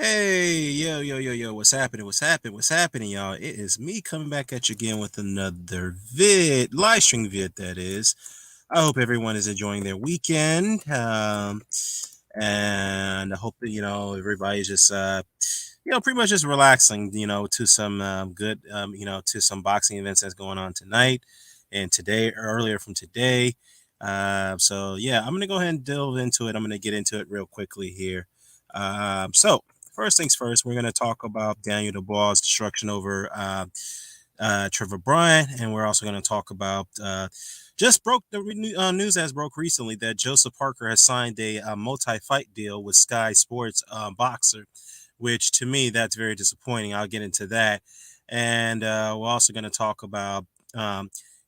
Hey, yo, what's happening? What's happening, y'all? It is me coming back at you again with another live stream vid that is. I hope everyone is enjoying their weekend. And I hope that, everybody's just, pretty much just relaxing, to some good, to some boxing events that's going on tonight and today, earlier from today. So yeah, I'm going to go ahead and delve into it. I'm going to get into it real quickly here. So first things first, we're going to talk about Daniel Dubois' destruction over Trevor Bryan, and we're also going to talk about just broke the news has broke recently that Joseph Parker has signed a multi-fight deal with Sky Sports Boxer, which to me that's very disappointing. I'll get into that, and we're also going to talk about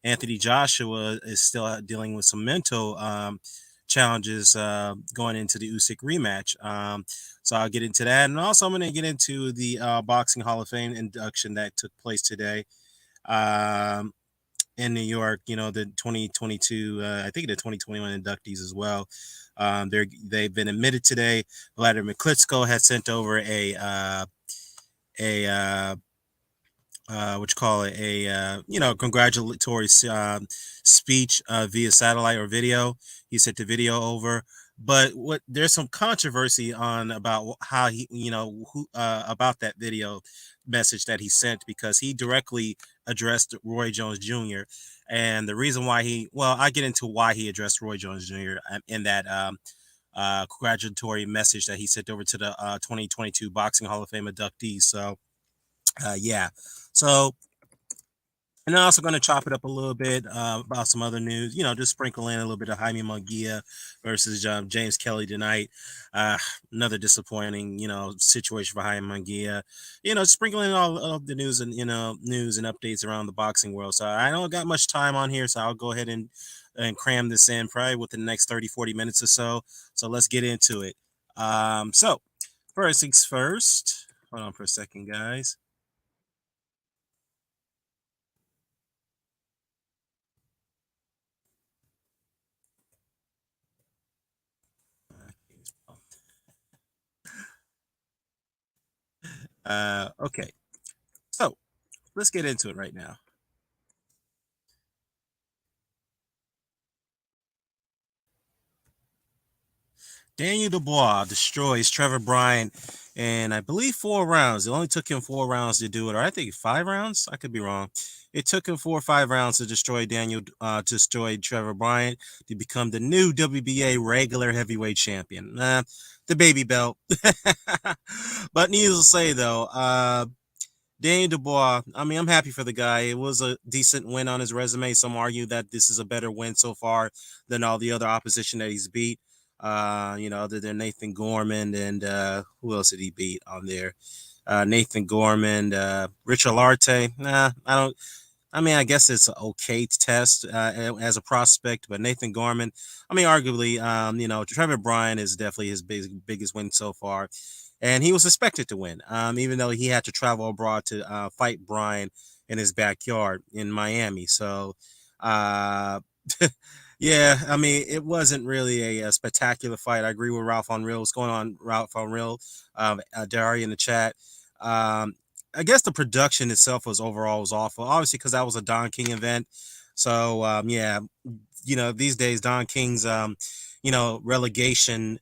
Anthony Joshua is still dealing with some mental challenges going into the Usyk rematch. So I'll get into that, and also I'm going to get into the Boxing Hall of Fame induction that took place today um, in New York. The 2022, I think the 2021 inductees as well. They've been admitted today. Vladimir Klitschko has sent over a what you call it, a congratulatory speech via satellite or video. He sent the video over, but what there's some controversy on about how he, who about that video message that he sent, because he directly addressed Roy Jones Jr. And the reason why I get into why he addressed Roy Jones Jr. In that congratulatory message that he sent over to the 2022 Boxing Hall of Fame inductees. So yeah. So, and I'm also going to chop it up a little bit about some other news, just sprinkle in a little bit of Jaime Munguia versus James Kelly tonight. Uh, Another disappointing, situation for Jaime Munguia. Sprinkling all of the news and, news and updates around the boxing world. So I don't got much time on here, so I'll go ahead and cram this in probably within the next 30, 40 minutes or so. So let's get into it. So first things first, hold on for a second, guys. Okay, so let's get into it right now. Daniel Dubois destroys Trevor Bryan in, I believe, 4 rounds. It only took him 4 rounds to do it, or I think 5 rounds. I could be wrong. It took him 4 or 5 rounds to destroy Trevor Bryan to become the new WBA regular heavyweight champion. The baby belt. But needless to say, though, Daniel Dubois, I mean, I'm happy for the guy. It was a decent win on his resume. Some argue that this is a better win so far than all the other opposition that he's beat. Other than Nathan Gorman and who else did he beat on there? Nathan Gorman, Richard Larte. Nah, I don't. I mean, I guess it's an okay test as a prospect, but Nathan Gorman, I mean, arguably, Trevor Bryan is definitely his biggest win so far, and he was expected to win, even though he had to travel abroad to fight Bryan in his backyard in Miami. So, uh, yeah, I mean, it wasn't really a spectacular fight. I agree with Ralph on Real. What's going on, Ralph on Real? Dari in the chat. Um, I guess the production itself was awful. Obviously, because that was a Don King event. So yeah, these days Don King's relegation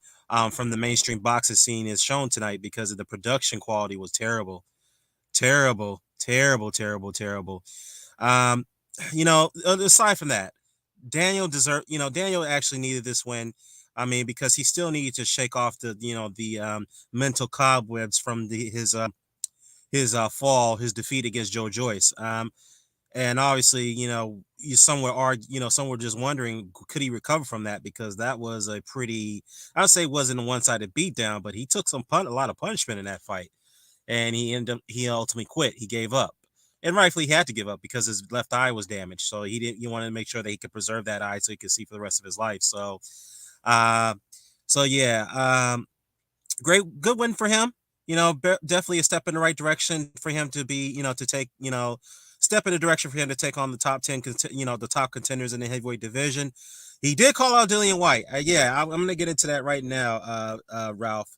from the mainstream boxing scene is shown tonight because of the production quality was terrible, terrible, terrible, terrible, terrible. Um, aside from that, Daniel actually needed this win. I mean, because he still needed to shake off the mental cobwebs from his fall, his defeat against Joe Joyce. And obviously, some were just wondering, could he recover from that? Because that was a pretty, I would say, it wasn't a one-sided beatdown, but he took a lot of punishment in that fight, and he ultimately quit. He gave up, and rightfully he had to give up because his left eye was damaged. So he didn't. You wanted to make sure that he could preserve that eye so he could see for the rest of his life. Uh, so yeah, good win for him. Definitely a step in the right direction for him to be, to take, step in the direction for him to take on the top 10, the top contenders in the heavyweight division. He did call out Dillian White. Yeah, I'm going to get into that right now, Ralph.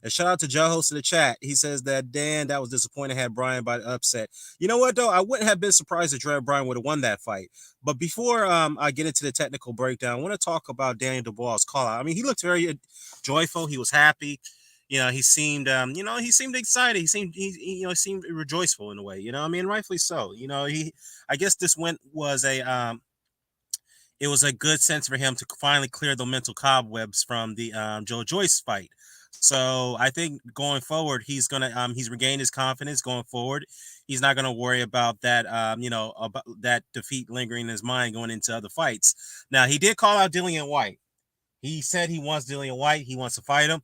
And shout out to Joe host in the chat. He says that Dan, that was disappointing, had Bryan by the upset. You know what though? I wouldn't have been surprised if Trevor Bryan would have won that fight. But before I get into the technical breakdown, I want to talk about Daniel Dubois' call out. I mean, he looked very joyful. He was happy. He seemed, he seemed excited. He seemed rejoiceful in a way. I mean, rightfully so. I guess this win was it was a good sense for him to finally clear the mental cobwebs from the Joe Joyce fight. So I think going forward, he's regained his confidence going forward. He's not gonna worry about that, about that defeat lingering in his mind going into other fights. Now he did call out Dillian White. He said he wants Dillian White. He wants to fight him.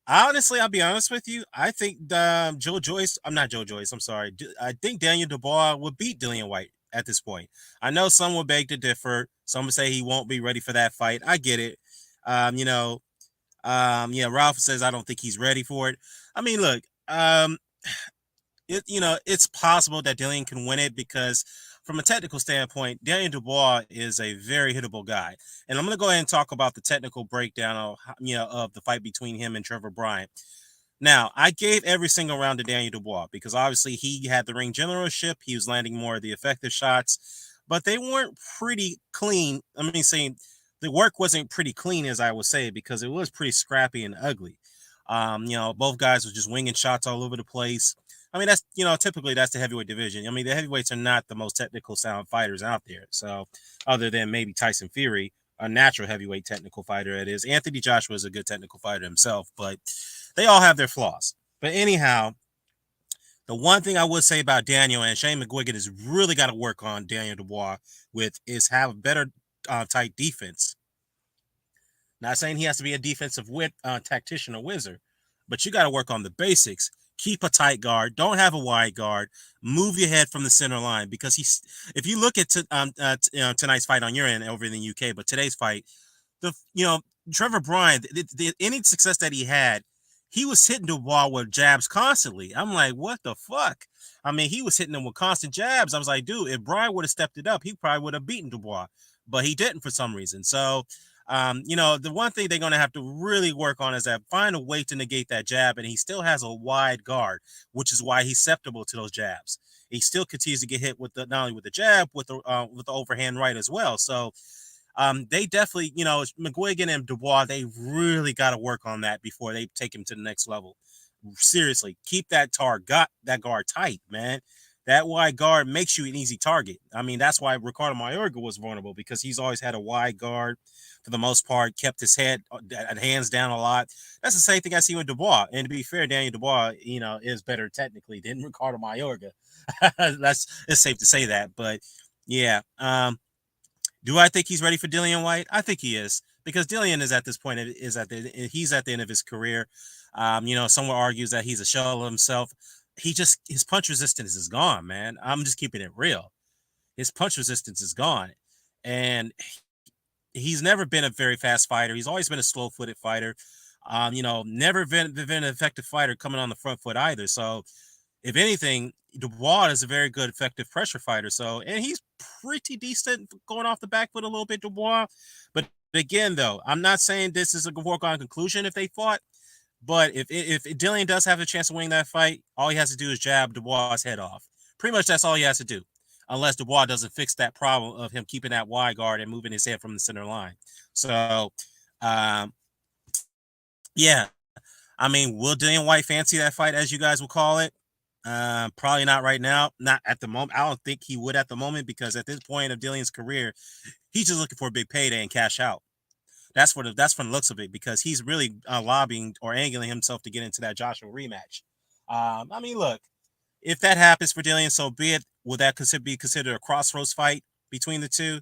Honestly, I'll be honest with you. I think Joe Joyce. I'm not Joe Joyce. I'm sorry. I think Daniel Dubois would beat Dillian White at this point. I know some will beg to differ. Some will say he won't be ready for that fight. I get it. Um, you know, yeah. Ralph says I don't think he's ready for it. I mean, look. It's possible that Dillian can win it because from a technical standpoint, Daniel Dubois is a very hittable guy. And I'm going to go ahead and talk about the technical breakdown of the fight between him and Trevor Bryan. Now, I gave every single round to Daniel Dubois because obviously he had the ring generalship. He was landing more of the effective shots, but they weren't pretty clean. I mean, saying the work wasn't pretty clean, as I would say, because it was pretty scrappy and ugly. Both guys were just winging shots all over the place. I mean, that's, typically that's the heavyweight division. I mean, the heavyweights are not the most technical sound fighters out there. So, other than maybe Tyson Fury, a natural heavyweight technical fighter, it is. Anthony Joshua is a good technical fighter himself, but they all have their flaws. But anyhow, the one thing I would say about Daniel and Shane McGuigan is really got to work on Daniel Dubois with is have a better tight defense. Not saying he has to be a defensive tactician or wizard, but you got to work on the basics. Keep a tight guard. Don't have a wide guard. Move your head from the center line because if you look at tonight's fight on your end over in the UK, but today's fight, the Trevor Bryan, any success that he had, he was hitting Dubois with jabs constantly. I'm like, what the fuck? I mean, he was hitting him with constant jabs. I was like, dude, if Bryan would have stepped it up, he probably would have beaten Dubois, but he didn't for some reason. So, the one thing they're going to have to really work on is that find a way to negate that jab, and he still has a wide guard, which is why he's susceptible to those jabs. He still continues to get hit with not only with the jab, with the overhand right as well. So, they definitely, McGuigan and Dubois, they really got to work on that before they take him to the next level. Seriously, keep that guard tight, man. That wide guard makes you an easy target. I mean, that's why Ricardo Mayorga was vulnerable because he's always had a wide guard for the most part, kept his hands down a lot. That's the same thing I see with Dubois. And to be fair, Daniel Dubois, is better technically than Ricardo Mayorga. It's safe to say that. But yeah, do I think he's ready for Dillian White? I think he is because Dillian is at this point he's at the end of his career. Someone argues that he's a shell of himself. His punch resistance is gone, man. I'm just keeping it real. His punch resistance is gone, and he's never been a very fast fighter. He's always been a slow-footed fighter. Never been an effective fighter coming on the front foot either. So if anything, Dubois is a very good, effective pressure fighter. So, and he's pretty decent going off the back foot a little bit, Dubois. But again, though, I'm not saying this is a foregone conclusion if they fought. But if Dillian does have a chance of winning that fight, all he has to do is jab Dubois' head off. Pretty much that's all he has to do, unless Dubois doesn't fix that problem of him keeping that wide guard and moving his head from the center line. So, yeah. I mean, will Dillian White fancy that fight, as you guys will call it? Probably not right now. Not at the moment. I don't think he would at the moment because at this point of Dillian's career, he's just looking for a big payday and cash out. That's from the looks of it because he's really lobbying or angling himself to get into that Joshua rematch. I mean, look, if that happens for Dillian, so be it. Will that be considered a crossroads fight between the two?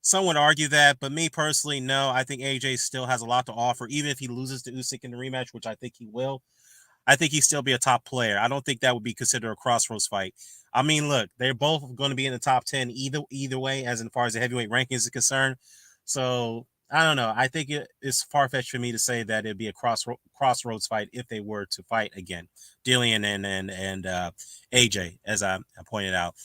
Some would argue that, but me personally, no. I think AJ still has a lot to offer, even if he loses to Usyk in the rematch, which I think he will. I think he'd still be a top player. I don't think that would be considered a crossroads fight. I mean, look, they're both going to be in the top 10 either way, as far as the heavyweight rankings is concerned. So I don't know. I think it's far-fetched for me to say that it'd be a crossroads fight if they were to fight again. Dillian and AJ, as I pointed out.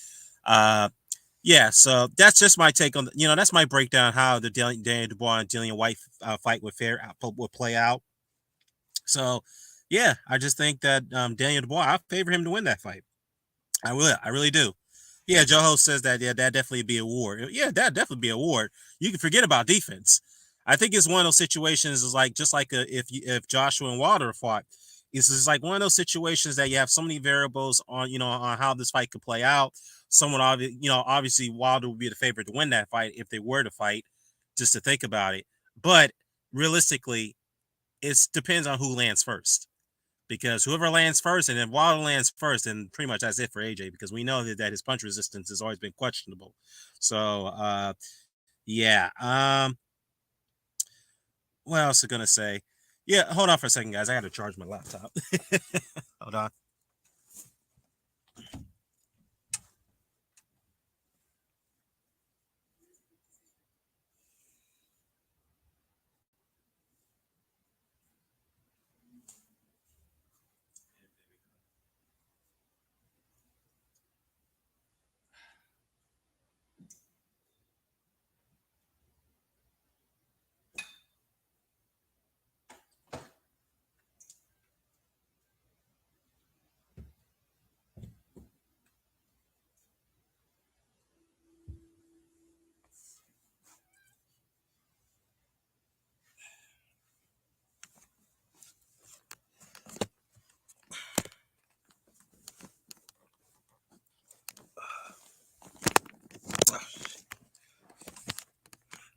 Yeah, so that's just my take on, that's my breakdown how the Daniel Dubois and Dillian White fight would play out. So Yeah, I just think that Daniel Dubois, I favor him to win that fight. I really do. Yeah, Joe Ho says that. Yeah, that definitely be a war. Yeah, that definitely be a war. You can forget about defense. I think it's one of those situations. Is like just like if Joshua and Wilder fought, it's just like one of those situations that you have so many variables on on how this fight could play out. Someone obviously Wilder would be the favorite to win that fight if they were to fight. Just to think about it, but realistically, it depends on who lands first because whoever lands first, and if Wilder lands first, then pretty much that's it for AJ because we know that his punch resistance has always been questionable. So, yeah. What else am I gonna say? Yeah, hold on for a second, guys. I got to charge my laptop. Hold on.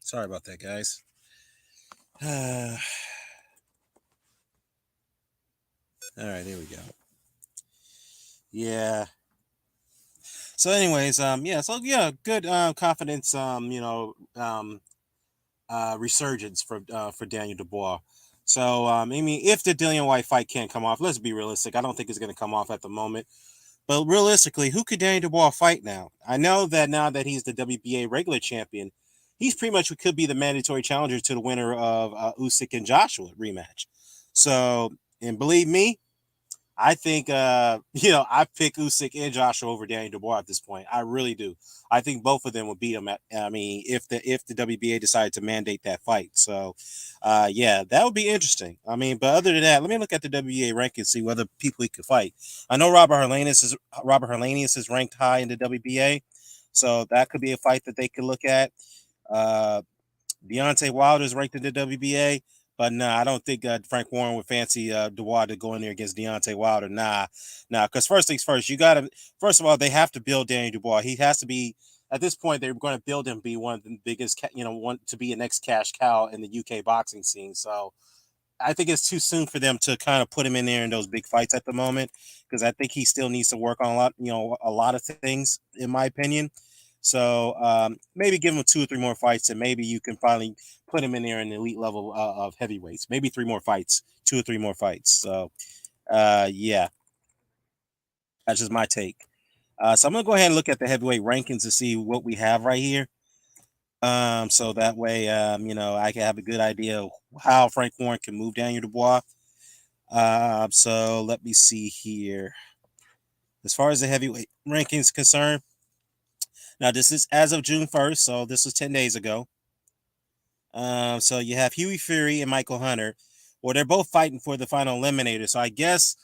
Sorry about that, guys. All right, here we go. Yeah. So, anyways, yeah. So, yeah, good confidence. Resurgence for Daniel Dubois. So, I mean, if the Dillian White fight can't come off, let's be realistic. I don't think it's going to come off at the moment. But realistically, who could Daniel Dubois fight now? I know that now that he's the WBA regular champion, he's pretty much could be the mandatory challenger to the winner of Usyk and Joshua rematch. So, and believe me, I think I pick Usyk and Joshua over Daniel Dubois at this point. I really do. I think both of them will beat him at. I mean, if the WBA decided to mandate that fight, so yeah, that would be interesting. I mean, but other than that, let me look at the WBA ranking and see whether people he could fight. I know Robert Helenius is ranked high in the WBA, so that could be a fight that they could look at. Uh, Deontay Wilder is ranked in the WBA, but nah, I don't think Frank Warren would fancy Dubois to go in there against Deontay Wilder. Nah, because first things first, you got to first of all they have to build Danny Dubois. He has to be at this point. They're going to build him to be one of the biggest, one to be a next cash cow in the UK boxing scene. So I think it's too soon for them to kind of put him in there in those big fights at the moment because I think he still needs to work on a lot of things, in my opinion. So maybe give him 2 or 3 more fights, and maybe you can finally put him in there in the elite level of heavyweights. Maybe 3 more fights, 2 or 3 more fights. So yeah, that's just my take. So I'm gonna go ahead and look at the heavyweight rankings to see what we have right here. So that way, I can have a good idea of how Frank Warren can move Daniel Dubois. So let me see here. As far as the heavyweight rankings concerned, now this is as of June 1st, so this was 10 days ago. So you have Huey Fury and Michael Hunter. Well, they're both fighting for the final eliminator. So I guess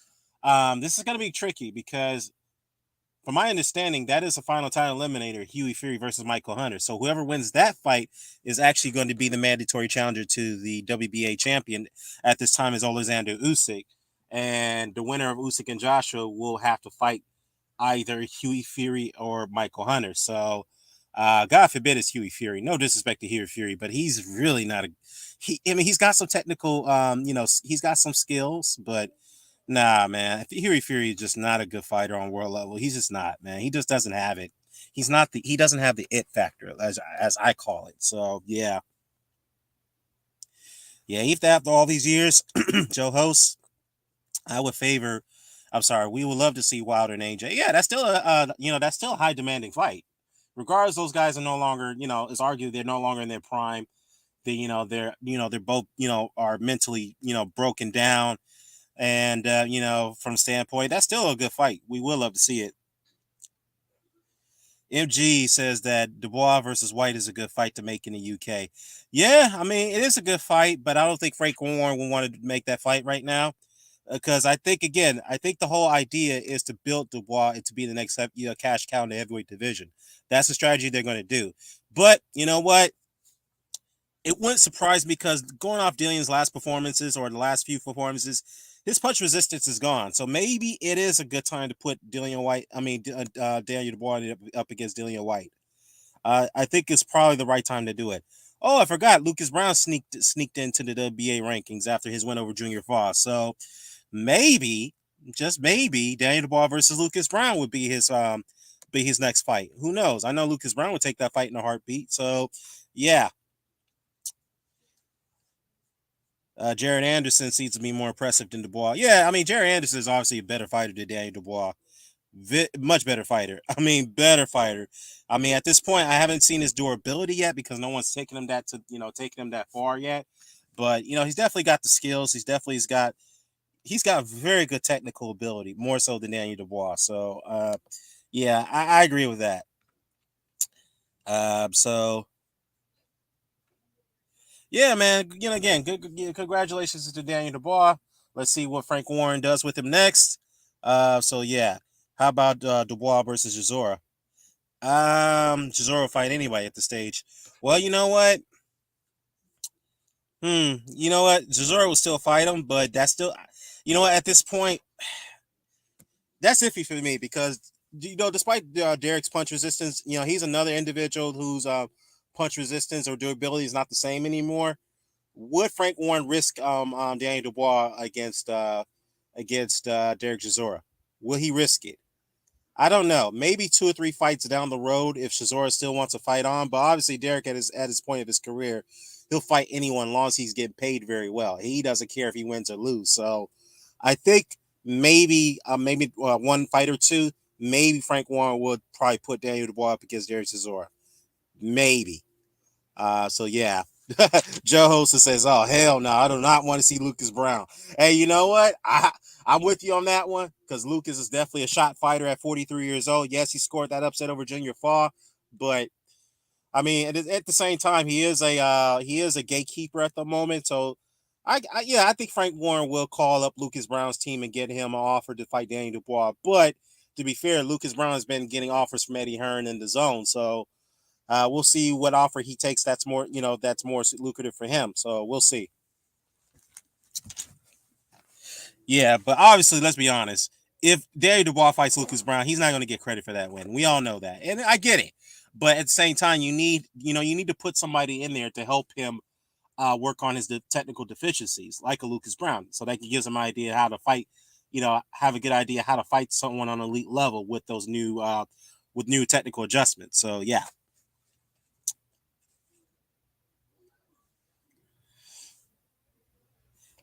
this is going to be tricky because, from my understanding, that is the final title eliminator, Huey Fury versus Michael Hunter. So whoever wins that fight is actually going to be the mandatory challenger to the WBA champion at this time is Alexander Usyk. And the winner of Usyk and Joshua will have to fight either Huey Fury or Michael Hunter. So, God forbid it's Huey Fury. No disrespect to Huey Fury, but he's really not a. I mean, he's got some technical. He's got some skills, but nah, man. Huey Fury is just not a good fighter on world level. He's just not, man. He just doesn't have it. He's not the. He doesn't have the it factor, as I call it. So yeah, yeah. Even after all these years, Joe Host, I would favor. I'm sorry. We would love to see Wilder and AJ. Yeah, that's still that's still a high demanding fight. Regardless, those guys are no longer, it's argued they're no longer in their prime. They're both, are mentally, broken down. And from standpoint, that's still a good fight. We will love to see it. MG says that Dubois versus White is a good fight to make in the UK. Yeah, I mean, it is a good fight, but I don't think Frank Warren will want to make that fight right now. because I think again, I think the whole idea is to build Dubois and to be the next cash cow in the heavyweight division. That's the strategy they're going to do. But you know what? It wouldn't surprise me because going off Dillion's last performances or the last few performances, his punch resistance is gone. So maybe it is a good time to put Dillian White. I mean, Daniel Dubois up against Dillian White. I think it's probably the right time to do it. Oh, I forgot. Lucas Brown sneaked into the WBA rankings after his win over Junior Foss. So maybe, just maybe, Daniel Dubois versus Lucas Brown would be his next fight. Who knows? I know Lucas Brown would take that fight in a heartbeat. So yeah, Jared Anderson seems to be more impressive than Dubois. Yeah, I mean Jared Anderson is obviously a better fighter than Daniel Dubois. Much better fighter. I mean, better fighter. I mean, at this point, I haven't seen his durability yet because no one's taking him taking him that far yet. But he's definitely got the skills. He's got very good technical ability, more so than Daniel Dubois. So, yeah, I agree with that. So yeah, man. Again, congratulations to Daniel Dubois. Let's see what Frank Warren does with him next. So yeah, how about Dubois versus Chisora? Chisora will fight anyway at the stage. Well, you know what? You know what? Chisora will still fight him, but that's still, at this point, that's iffy for me because despite Derek's punch resistance, he's another individual whose punch resistance or durability is not the same anymore. Would Frank Warren risk Daniel Dubois against Derek Chisora? Will he risk it? I don't know. Maybe 2 or 3 fights down the road if Chisora still wants to fight on. But obviously, Derek at his point of his career, he'll fight anyone as long as he's getting paid very well. He doesn't care if he wins or lose. So I think maybe 1 fight or 2. Maybe Frank Warren would probably put Daniel Dubois up against Derek Chisora. Maybe. So yeah. Joe Hosta says, "Oh hell no, I do not want to see Lucas Brown." Hey, you know what? I'm with you on that one because Lucas is definitely a shot fighter at 43 years old. Yes, he scored that upset over Junior Fall, but I mean, at the same time, he is a gatekeeper at the moment. So, I think Frank Warren will call up Lucas Brown's team and get him an offer to fight Daniel Dubois. But to be fair, Lucas Brown has been getting offers from Eddie Hearn in the zone, so we'll see what offer he takes. That's more lucrative for him. So we'll see. Yeah, but obviously, let's be honest. If Daniel Dubois fights Lucas Brown, he's not going to get credit for that win. We all know that, and I get it. But at the same time, you need to put somebody in there to help him work on his technical deficiencies, like a Lucas Brown, so that gives him an idea how to fight. Have a good idea how to fight someone on elite level with those new technical adjustments. So yeah.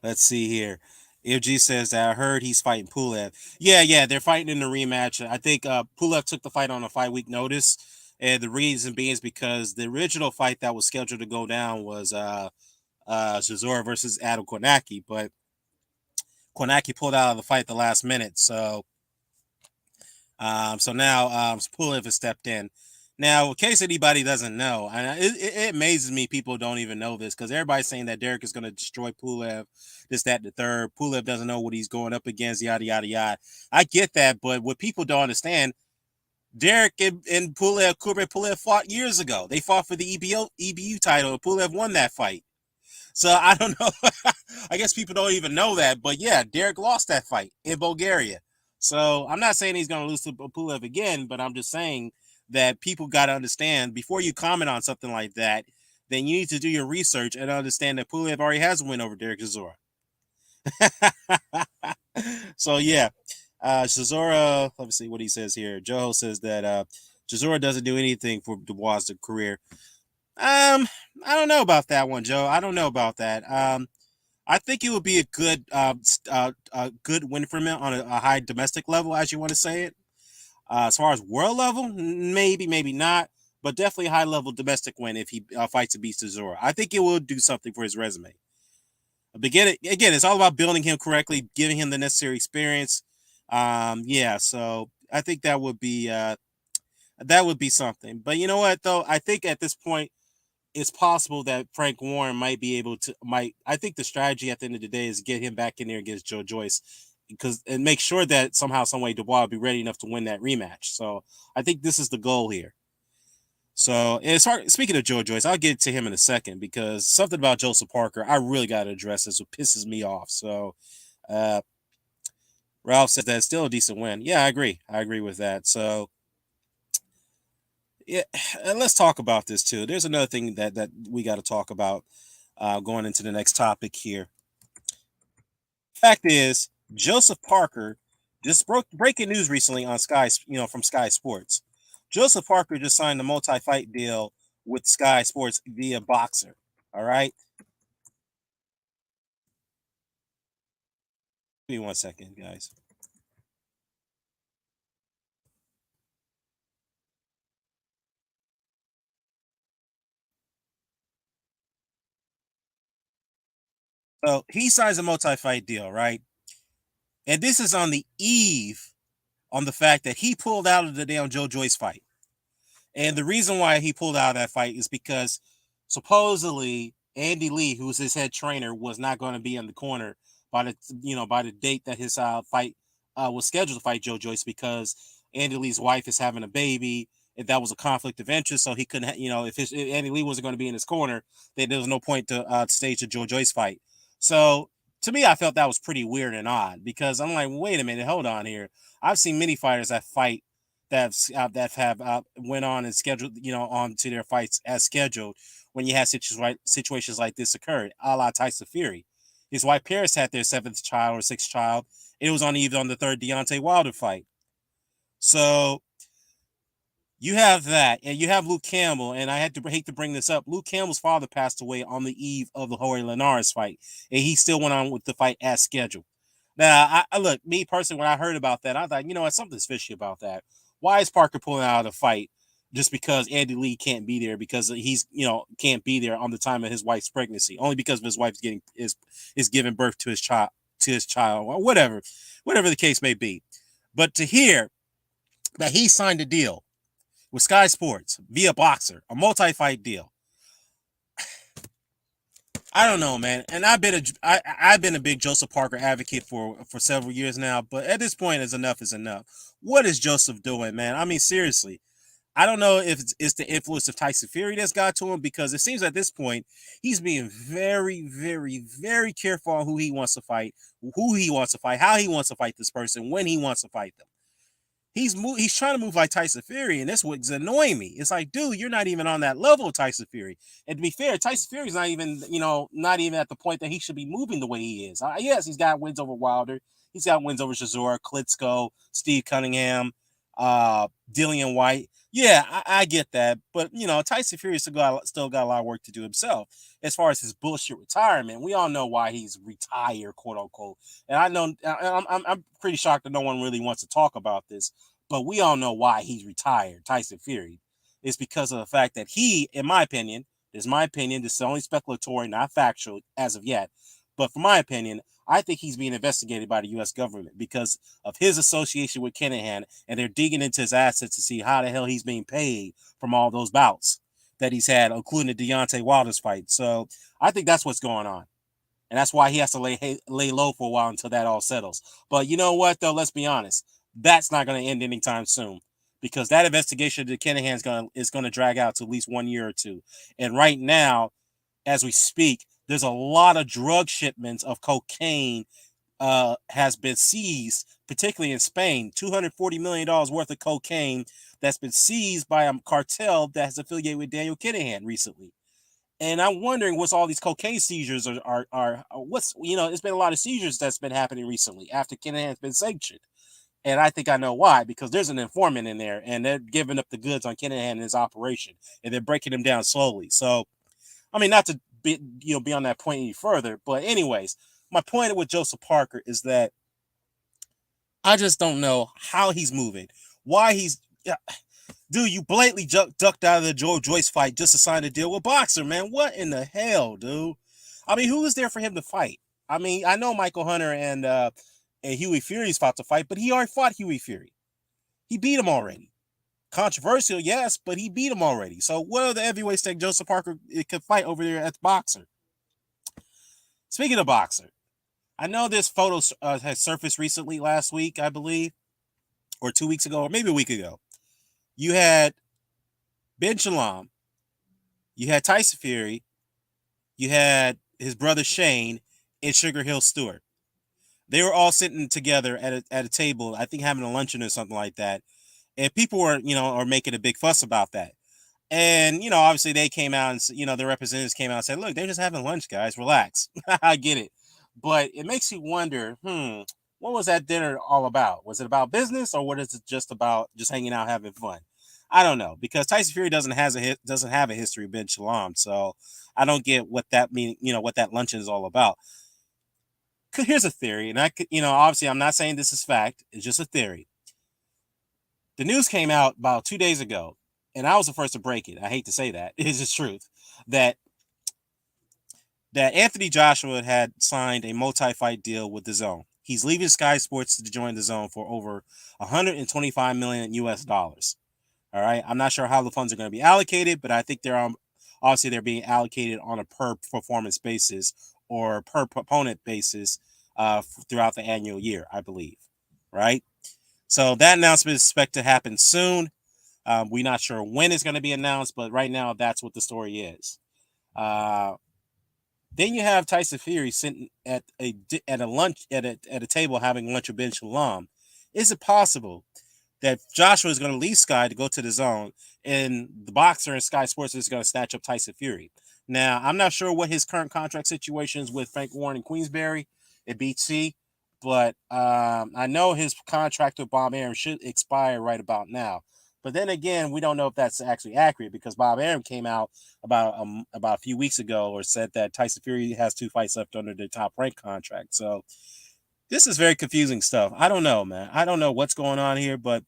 Let's see here. FG says that I heard he's fighting Pulev. Yeah, they're fighting in the rematch. I think Pulev took the fight on a 5 week notice, and the reason being is because the original fight that was scheduled to go down was Chisora versus Adam Kornacki, but Kornacki pulled out of the fight at the last minute. So now Pulev has stepped in. Now, in case anybody doesn't know, and it amazes me people don't even know this because everybody's saying that Derek is going to destroy Pulev, this, that, and the third. Pulev doesn't know what he's going up against, yada, yada, yada. I get that, but what people don't understand, Derek and Pulev fought years ago. They fought for the EBU title, and Pulev won that fight. So I don't know. I guess people don't even know that. But yeah, Derek lost that fight in Bulgaria. So I'm not saying he's going to lose to Pulev again, but I'm just saying that people got to understand before you comment on something like that, then you need to do your research and understand that Pulev already has a win over Derek Chisora. So yeah, Chisora, let me see what he says here. Joe says that Chisora doesn't do anything for Dubois' career. I don't know about that one, Joe. I don't know about that. I think it would be a good win for him on a high domestic level, as you want to say it. As far as world level, maybe, maybe not, but definitely a high level domestic win if he fights a beast Zora. I think it will do something for his resume. But again, it's all about building him correctly, giving him the necessary experience. Yeah, so I think that would be something. But you know what, though, I think at this point it's possible that Frank Warren might be able to might I think the strategy at the end of the day is get him back in there against Joe Joyce because and make sure that somehow, some way Dubois will be ready enough to win that rematch. So I think this is the goal here. So as far speaking of Joe Joyce, I'll get to him in a second because something about Joseph Parker I really got to address this. What pisses me off. So uh, Ralph says that it's still a decent win. Yeah, I agree. I agree with that. So yeah, and let's talk about this too. There's another thing that we got to talk about going into the next topic here. Fact is, Joseph Parker just broke breaking news recently on Sky, from Sky Sports. Joseph Parker just signed a multi-fight deal with Sky Sports via Boxer. All right, give me 1 second, guys. So he signs a multi-fight deal, right? And this is on the eve on the fact that he pulled out of the damn Joe Joyce fight. And the reason why he pulled out of that fight is because supposedly Andy Lee, who's his head trainer, was not going to be in the corner by the date that his fight was scheduled to fight Joe Joyce because Andy Lee's wife is having a baby. If that was a conflict of interest, so he couldn't, if Andy Lee wasn't going to be in his corner, then there was no point to stage a Joe Joyce fight. So to me, I felt that was pretty weird and odd because I'm like, wait a minute, hold on here. I've seen many fighters that fight that have went on and scheduled, on to their fights as scheduled when you have situations like this occurred, a la Tyson Fury. His wife Paris had their seventh child or sixth child. It was on even on the third Deontay Wilder fight. So you have that, and you have Luke Campbell, and I had to hate to bring this up. Luke Campbell's father passed away on the eve of the Jorge Linares fight, and he still went on with the fight as scheduled. Now, I look, me personally, when I heard about that, I thought, what, something's fishy about that. Why is Parker pulling out of the fight just because Andy Lee can't be there because he's, can't be there on the time of his wife's pregnancy, only because of his wife's getting is giving birth to his child, or whatever the case may be. But to hear that he signed a deal with Sky Sports via Boxer, a multi-fight deal. I don't know, man. And I've been a big Joseph Parker advocate for several years now, but at this point, is enough. What is Joseph doing, man? I mean, seriously. I don't know if it's the influence of Tyson Fury that's got to him because it seems at this point he's being very, very, very careful on who he wants to fight, how he wants to fight this person, when he wants to fight them. He's trying to move like Tyson Fury, and this what's annoying me. It's like, dude, you're not even on that level of Tyson Fury. And to be fair, Tyson Fury's not even, not even at the point that he should be moving the way he is. Yes, he's got wins over Wilder. He's got wins over Chisora, Klitschko, Steve Cunningham, Dillian White. Yeah, I get that, but Tyson Fury still got a lot of work to do himself. As far as his bullshit retirement, we all know why he's retired, quote unquote. And I know I'm pretty shocked that no one really wants to talk about this, but we all know why he's retired. Tyson Fury is because of the fact that he, in my opinion, this is only speculatory, not factual as of yet, but for my opinion, I think he's being investigated by the U.S. government because of his association with Kinahan, and they're digging into his assets to see how the hell he's being paid from all those bouts that he's had, including the Deontay Wilder's fight. So I think that's what's going on. And that's why he has to lay low for a while until that all settles. But you know what, though? Let's be honest. That's not going to end anytime soon because that investigation to Kinahan is going to drag out to at least 1 year or two. And right now, as we speak, there's a lot of drug shipments of cocaine has been seized, particularly in Spain. $240 million worth of cocaine that's been seized by a cartel that's affiliated with Daniel Kinahan recently. And I'm wondering what's all these cocaine seizures are what's it's been a lot of seizures that's been happening recently after Kinahan's been sanctioned. And I think I know why, because there's an informant in there and they're giving up the goods on Kinahan and his operation and they're breaking him down slowly. So I mean, not to be on that point any further, but anyways, my point with Joseph Parker is that I just don't know how he's moving, why he's. Yeah, dude, you blatantly ducked out of the Joe Joyce fight just to sign a deal with Boxer, man. What in the hell, dude? I mean, who was there for him to fight? I mean, I know Michael Hunter and Huey Fury's about to fight, but he already fought Huey Fury. He beat him already. Controversial, yes, but he beat him already. So what other heavyweights that Joseph Parker could fight over there at the boxer? Speaking of boxer, I know this photo has surfaced recently last week, I believe, or 2 weeks ago, or maybe a week ago. You had Ben Shalom, you had Tyson Fury, you had his brother Shane, and Sugar Hill Stewart. They were all sitting together at a table, I think having a luncheon or something like that. And people were, are making a big fuss about that. And, obviously they came out and, the representatives came out and said, look, they're just having lunch, guys. Relax. I get it. But it makes you wonder, what was that dinner all about? Was it about business or what is it just about just hanging out, having fun? I don't know because Tyson Fury doesn't have a history of Ben Shalom, so I don't get what that mean. What that luncheon is all about. Here's a theory, and I could, obviously I'm not saying this is fact. It's just a theory. The news came out about 2 days ago, and I was the first to break it. I hate to say that. It's just truth that Anthony Joshua had signed a multi-fight deal with the Zone. He's leaving Sky Sports to join the Zone for over 125 million US dollars. All right, I'm not sure how the funds are going to be allocated, but I think obviously they're being allocated on a per performance basis or per opponent basis throughout the annual year, I believe. Right. So that announcement is expected to happen soon. We're not sure when it's going to be announced, but right now that's what the story is. Then you have Tyson Fury sitting at a lunch at a table having lunch with Ben Shalom. Is it possible that Joshua is going to leave Sky to go to the Zone, and the boxer and Sky Sports is going to snatch up Tyson Fury? Now, I'm not sure what his current contract situation is with Frank Warren and Queensberry at BT, but I know his contract with Bob Arum should expire right about now. But then again, we don't know if that's actually accurate because Bob Arum came out about a few weeks ago or said that Tyson Fury has 2 fights left under the top rank contract. So this is very confusing stuff. I don't know, man. I don't know what's going on here, but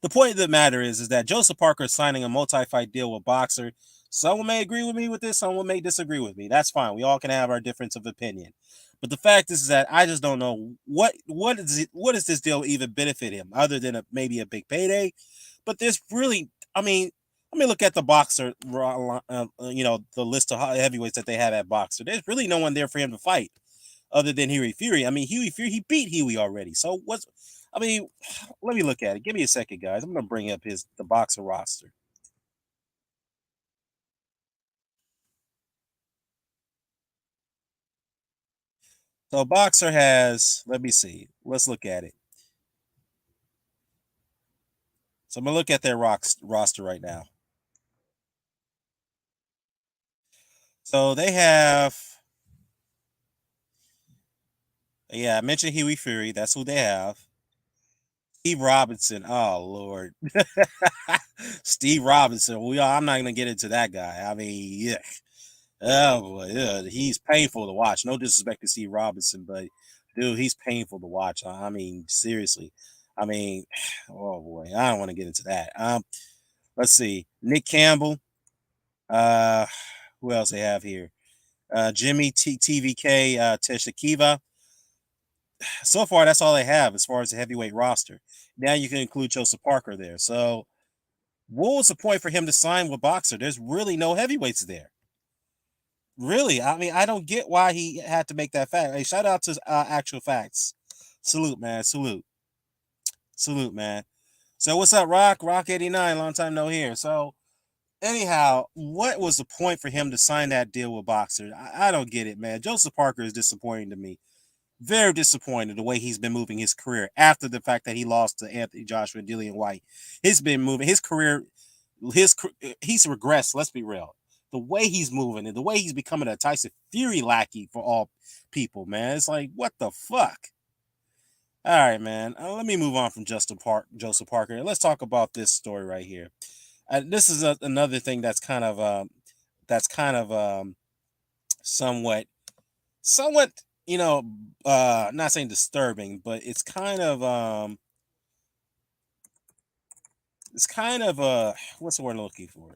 the point of the matter is that Joseph Parker is signing a multi-fight deal with Boxer. Someone may agree with me with this, someone may disagree with me. That's fine. We all can have our difference of opinion. But the fact is that I just don't know what does this deal even benefit him other than maybe a big payday. But there's really, I mean, let me look at the Boxer, the list of heavyweights that they have at Boxer. There's really no one there for him to fight other than Huey Fury. I mean, Huey Fury, he beat Huey already. So what's I mean, let me look at it. Give me a second, guys. I'm gonna bring up the Boxer roster. So Boxer has, let me see. Let's look at it. So I'm gonna look at their roster right now. So they have, yeah, I mentioned Huey Fury. That's who they have. Steve Robinson. Oh Lord, Steve Robinson. I'm not gonna get into that guy. I mean, yeah. Oh boy, yeah, he's painful to watch. No disrespect to Steve Robinson, but dude, he's painful to watch. I mean, seriously. I mean, oh boy, I don't want to get into that. Let's see, Nick Campbell. Uh, who else they have here? Jimmy TVK Teshakiva. So far, that's all they have as far as the heavyweight roster. Now you can include Joseph Parker there. So, what was the point for him to sign with Boxer? There's really no heavyweights there. Really, I mean, I don't get why he had to make that fact. Hey, shout out to actual facts. Salute, man. Salute, man. So what's up, Rock? Rock 89, long time no here. So anyhow, what was the point for him to sign that deal with Boxer? I don't get it, man. Joseph Parker is disappointing to me. Very disappointed the way he's been moving his career after the fact that he lost to Anthony Joshua and Dillian White. He's been moving his career. He's regressed. Let's be real. The way he's moving and the way he's becoming a Tyson Fury lackey for all people, man. It's like what the fuck. All right, man. Let me move on from Joseph Parker, and let's talk about this story right here. This is another thing that's kind of somewhat somewhat not saying disturbing, but it's kind of what's the word I'm looking for?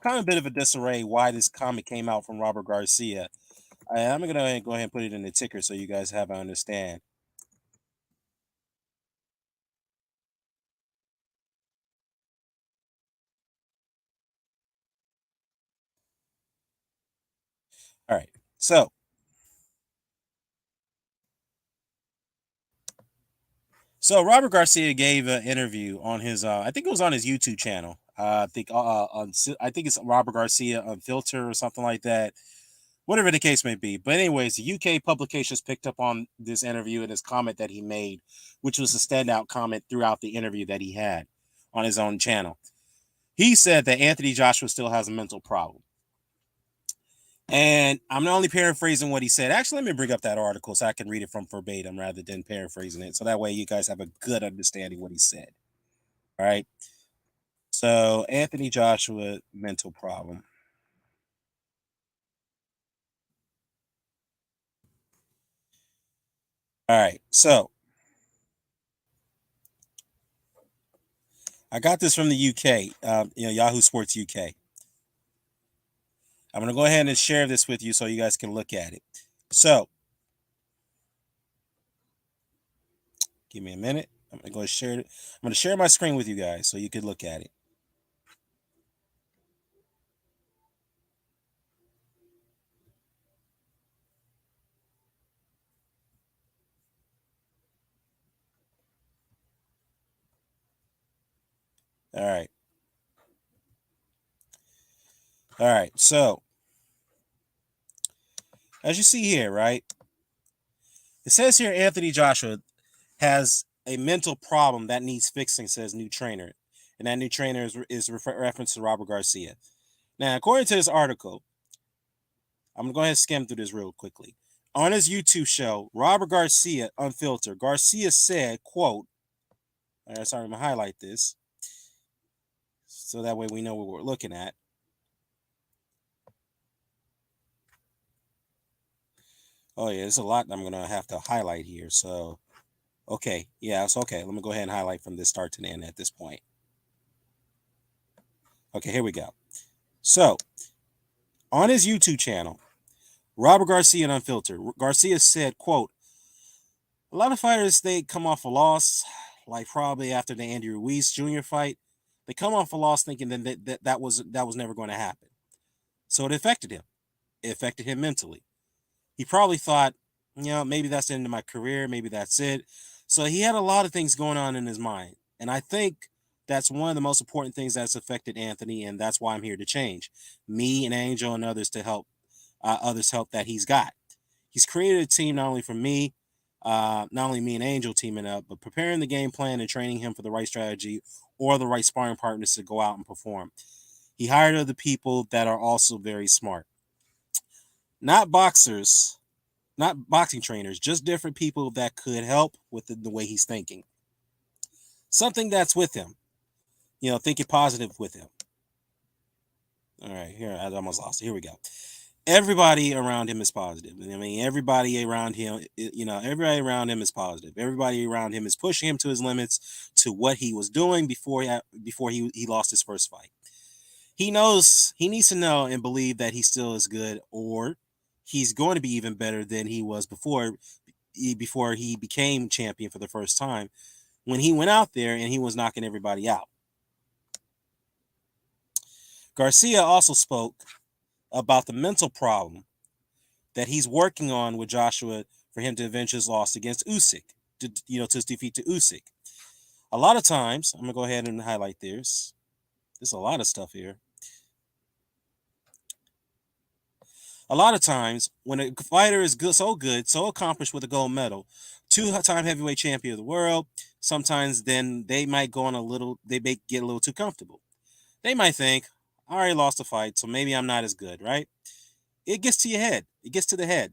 Kind of a bit of a disarray why this comic came out from Robert Garcia. I'm gonna go ahead and put it in the ticker so you guys have an understand. All right. So Robert Garcia gave an interview on his I think it was on his YouTube channel. I think it's Robert Garcia Unfiltered or something like that. Whatever the case may be. But anyways, the UK publications picked up on this interview and his comment that he made, which was a standout comment throughout the interview that he had on his own channel. He said that Anthony Joshua still has a mental problem. And I'm not only paraphrasing what he said. Actually, let me bring up that article so I can read it from verbatim rather than paraphrasing it. So that way you guys have a good understanding what he said. All right. So Anthony Joshua, mental problem. All right. So I got this from the UK, Yahoo Sports UK. I'm going to go ahead and share this with you so you guys can look at it. So give me a minute. I'm going to go share it. I'm going to share my screen with you guys so you can look at it. All right. All right. So as you see here, right, it says here Anthony Joshua has a mental problem that needs fixing, says new trainer. And that new trainer is reference to Robert Garcia. Now, according to this article, I'm going to go ahead and skim through this real quickly. On his YouTube show, Robert Garcia Unfiltered, Garcia said, quote, all right, sorry, I'm going to highlight this so that way we know what we're looking at. Oh, yeah, there's a lot I'm going to have to highlight here. So, okay, yeah, it's okay. Let me go ahead and highlight from this start to the end at this point. Okay, here we go. So, on his YouTube channel, Robert Garcia Unfiltered, Garcia said, quote, a lot of fighters, they come off a loss, like probably after the Andy Ruiz Jr. fight. They come off a loss thinking that was never going to happen. So it affected him. It affected him mentally. He probably thought, maybe that's the end of my career. Maybe that's it. So he had a lot of things going on in his mind. And I think that's one of the most important things that's affected Anthony. And that's why I'm here to change me and Angel and others to help others help that he's got. He's created a team not only for me, not only me and Angel teaming up, but preparing the game plan and training him for the right strategy or the right sparring partners to go out and perform. He hired other people that are also very smart. Not boxers, not boxing trainers, just different people that could help with the way he's thinking. Something that's with him, thinking positive with him. All right, here, I almost lost it. Here we go. Everybody around him is positive. I mean, everybody around him, everybody around him is positive. Everybody around him is pushing him to his limits, to what he was doing before he lost his first fight. He knows he needs to know and believe that he still is good, or he's going to be even better than he was before he became champion for the first time, when he went out there and he was knocking everybody out. Garcia also spoke about the mental problem that he's working on with Joshua for him to avenge his loss against Usyk, to his defeat to Usyk. A lot of times, I'm gonna go ahead and highlight this. There's a lot of stuff here. A lot of times, when a fighter is good, so accomplished with a gold medal, two-time heavyweight champion of the world, sometimes then they might they may get a little too comfortable. They might think, I already lost a fight, so maybe I'm not as good, right? It gets to your head. It gets to the head.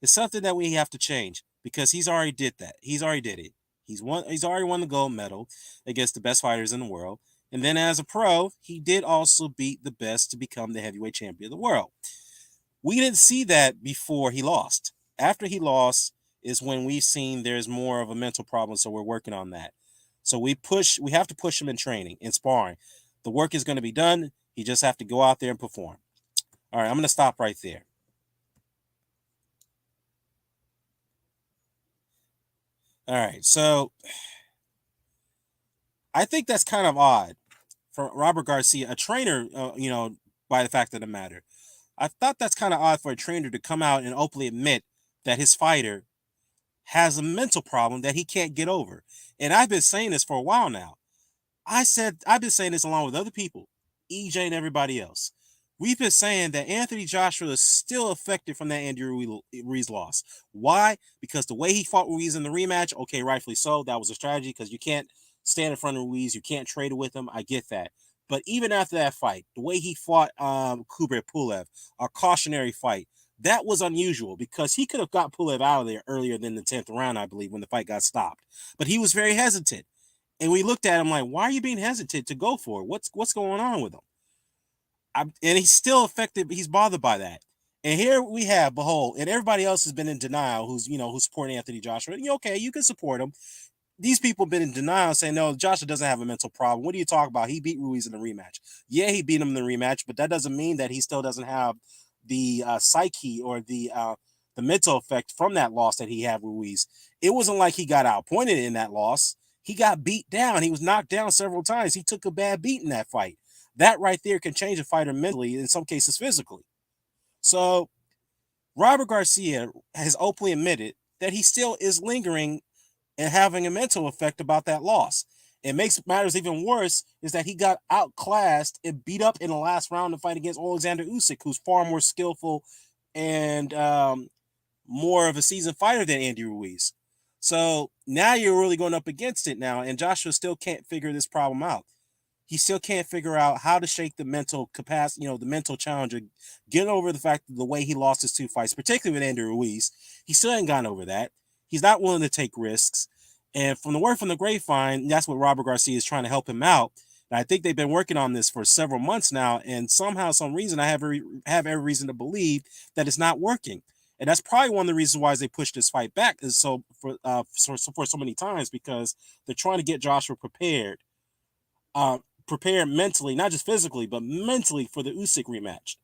It's something that we have to change because he's already did that. He's already did it. He's already won the gold medal against the best fighters in the world. And then as a pro, he did also beat the best to become the heavyweight champion of the world. We didn't see that before he lost. After he lost is when we've seen there's more of a mental problem, so we're working on that. So we have to push him in training, in sparring. The work is going to be done. He just have to go out there and perform. All right, I'm going to stop right there. All right, so I think that's kind of odd for Robert Garcia, a trainer, by the fact of the matter. I thought that's kind of odd for a trainer to come out and openly admit that his fighter has a mental problem that he can't get over. And I've been saying this for a while now. I've been saying this along with other people, EJ and everybody else. We've been saying that Anthony Joshua is still affected from that Andy Ruiz loss. Why? Because the way he fought Ruiz in the rematch, okay, rightfully so, that was a strategy because you can't stand in front of Ruiz, you can't trade it with him. I get that. But even after that fight, the way he fought Kubrat Pulev, a cautionary fight, that was unusual because he could have got Pulev out of there earlier than the 10th round, I believe, when the fight got stopped. But he was very hesitant. And we looked at him like, why are you being hesitant to go for it? What's going on with him? And he's still affected. He's bothered by that. And here we have, behold, and everybody else has been in denial. Who's supporting Anthony Joshua? Okay, you can support him. These people have been in denial, saying no, Joshua doesn't have a mental problem. What do you talk about? He beat Ruiz in the rematch. Yeah, he beat him in the rematch, but that doesn't mean that he still doesn't have the psyche or the mental effect from that loss that he had with Ruiz. It wasn't like he got outpointed in that loss. He got beat down. He was knocked down several times. He took a bad beat in that fight. That right there can change a fighter mentally, in some cases physically. So Robert Garcia has openly admitted that he still is lingering and having a mental effect about that loss. It makes matters even worse is that he got outclassed and beat up in the last round to fight against Alexander Usyk, who's far more skillful and more of a seasoned fighter than Andy Ruiz. So now you're really going up against it now, and Joshua still can't figure this problem out. He still can't figure out how to shake the mental capacity, the mental challenge, get over the fact that the way he lost his two fights, particularly with Andy Ruiz, he still ain't gotten over that. He's not willing to take risks. And from the word from the grapevine, that's what Robert Garcia is trying to help him out. And I think they've been working on this for several months now, and somehow, some reason, I have every reason to believe that it's not working. And that's probably one of the reasons why they pushed this fight back is for so many times because they're trying to get Joshua uh, prepared mentally, not just physically, but mentally for the Usyk rematch.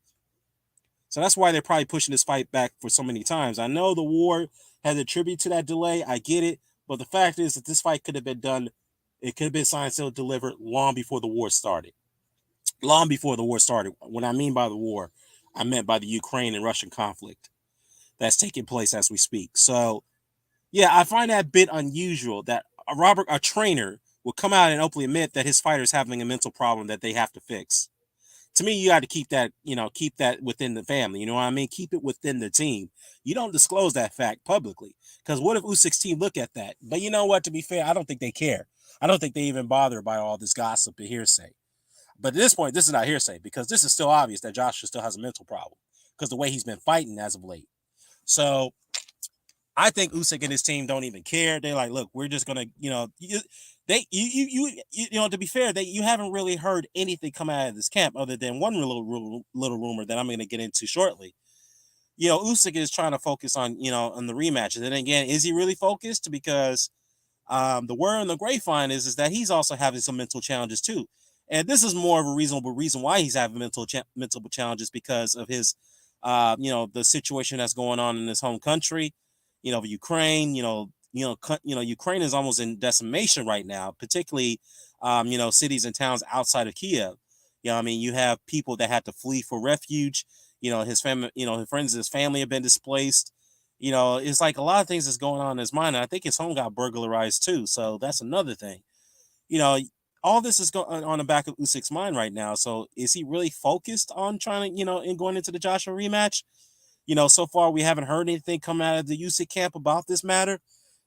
So that's why they're probably pushing this fight back for so many times. I know the war has attributed to that delay. I get it. But the fact is that this fight could have been done. It could have been signed, sealed, delivered long before the war started. Long before the war started. When I mean by the war, I meant by the Ukraine and Russian conflict that's taking place as we speak. So, yeah, I find that a bit unusual that a trainer, will come out and openly admit that his fighter is having a mental problem that they have to fix. To me, you got to keep that within the family. You know what I mean? Keep it within the team. You don't disclose that fact publicly. Because what if Usyk's team look at that? But you know what? To be fair, I don't think they care. I don't think they even bother by all this gossip and hearsay. But at this point, this is not hearsay because this is still obvious that Joshua still has a mental problem because the way he's been fighting as of late. So I think Usyk and his team don't even care. They're like, look, we're just gonna, to be fair, you haven't really heard anything come out of this camp other than one little rumor that I'm going to get into shortly. Usyk is trying to focus on the rematch, and then again, is he really focused? Because the word on the grapevine is that he's also having some mental challenges too, and this is more of a reasonable reason why he's having mental challenges because of his, the situation that's going on in his home country, Ukraine, Ukraine is almost in decimation right now, particularly, cities and towns outside of Kiev. I mean, you have people that had to flee for refuge. His family, his friends, his family have been displaced. It's like a lot of things that's going on in his mind. And I think his home got burglarized too. So that's another thing. You know, all this is going on the back of Usyk's mind right now. So is he really focused on trying to, in going into the Joshua rematch? So far we haven't heard anything come out of the Usyk camp about this matter.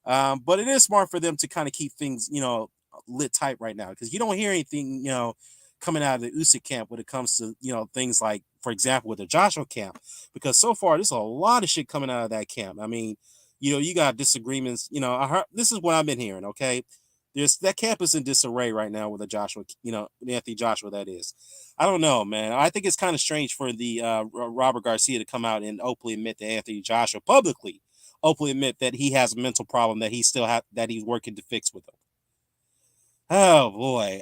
But it is smart for them to kind of keep things, lit tight right now because you don't hear anything, coming out of the Usyk camp when it comes to, things like, for example, with the Joshua camp, because so far there's a lot of shit coming out of that camp. I mean, you got disagreements. I heard this is what I've been hearing. Okay, there's that camp is in disarray right now with the Joshua, Anthony Joshua. That is, I don't know, man. I think it's kind of strange for the Robert Garcia to come out and openly admit that Anthony Joshua publicly, openly admit that he has a mental problem that he still that he's working to fix with him. Oh boy,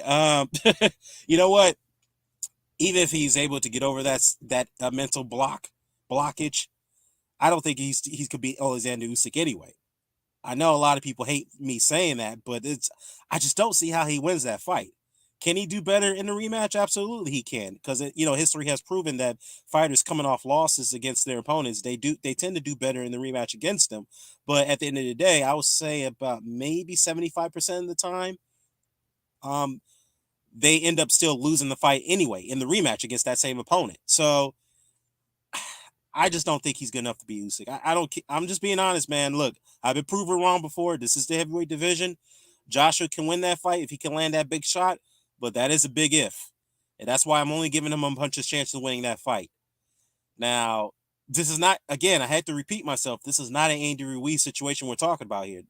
you know what? Even if he's able to get over that mental blockage, I don't think he could beat Alexander Usyk anyway. I know a lot of people hate me saying that, but I just don't see how he wins that fight. Can he do better in the rematch? Absolutely, he can, because history has proven that fighters coming off losses against their opponents, they tend to do better in the rematch against them. But at the end of the day, I would say about maybe 75% of the time, um, they end up still losing the fight anyway in the rematch against that same opponent. So I just don't think he's good enough to be Usyk. I don't. I'm just being honest, man. Look, I've been proven wrong before. This is the heavyweight division. Joshua can win that fight if he can land that big shot, but that is a big if, and that's why I'm only giving him a puncher's chance of winning that fight. Now, this is not. Again, I had to repeat myself. This is not an Andy Ruiz situation we're talking about here.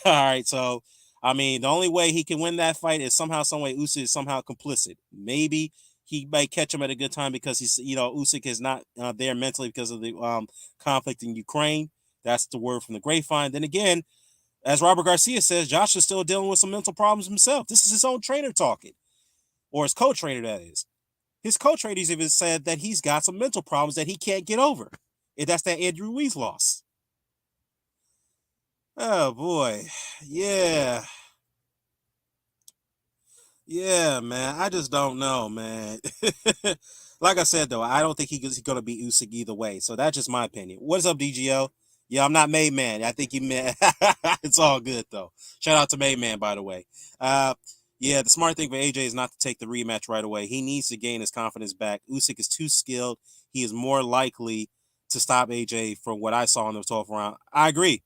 All right, so I mean, the only way he can win that fight is somehow, some way, Usyk is somehow complicit. Maybe he might catch him at a good time because Usyk is not there mentally because of the conflict in Ukraine. That's the word from the grapevine. Then again, as Robert Garcia says, Josh is still dealing with some mental problems himself. This is his own trainer talking, or his co-trainer, that is. His co-trainers even said that he's got some mental problems that he can't get over. And that's that Andrew Ruiz loss. Oh boy, yeah. Yeah, man. I just don't know, man. Like I said, though, I don't think he's going to beat Usyk either way. So that's just my opinion. What's up, DGO? Yeah, I'm not made man. I think you meant it's all good though. Shout out to made man, by the way. Uh, yeah, the smart thing for AJ is not to take the rematch right away. He needs to gain his confidence back. Usyk is too skilled. He is more likely to stop AJ from what I saw in the 12th round. I agree.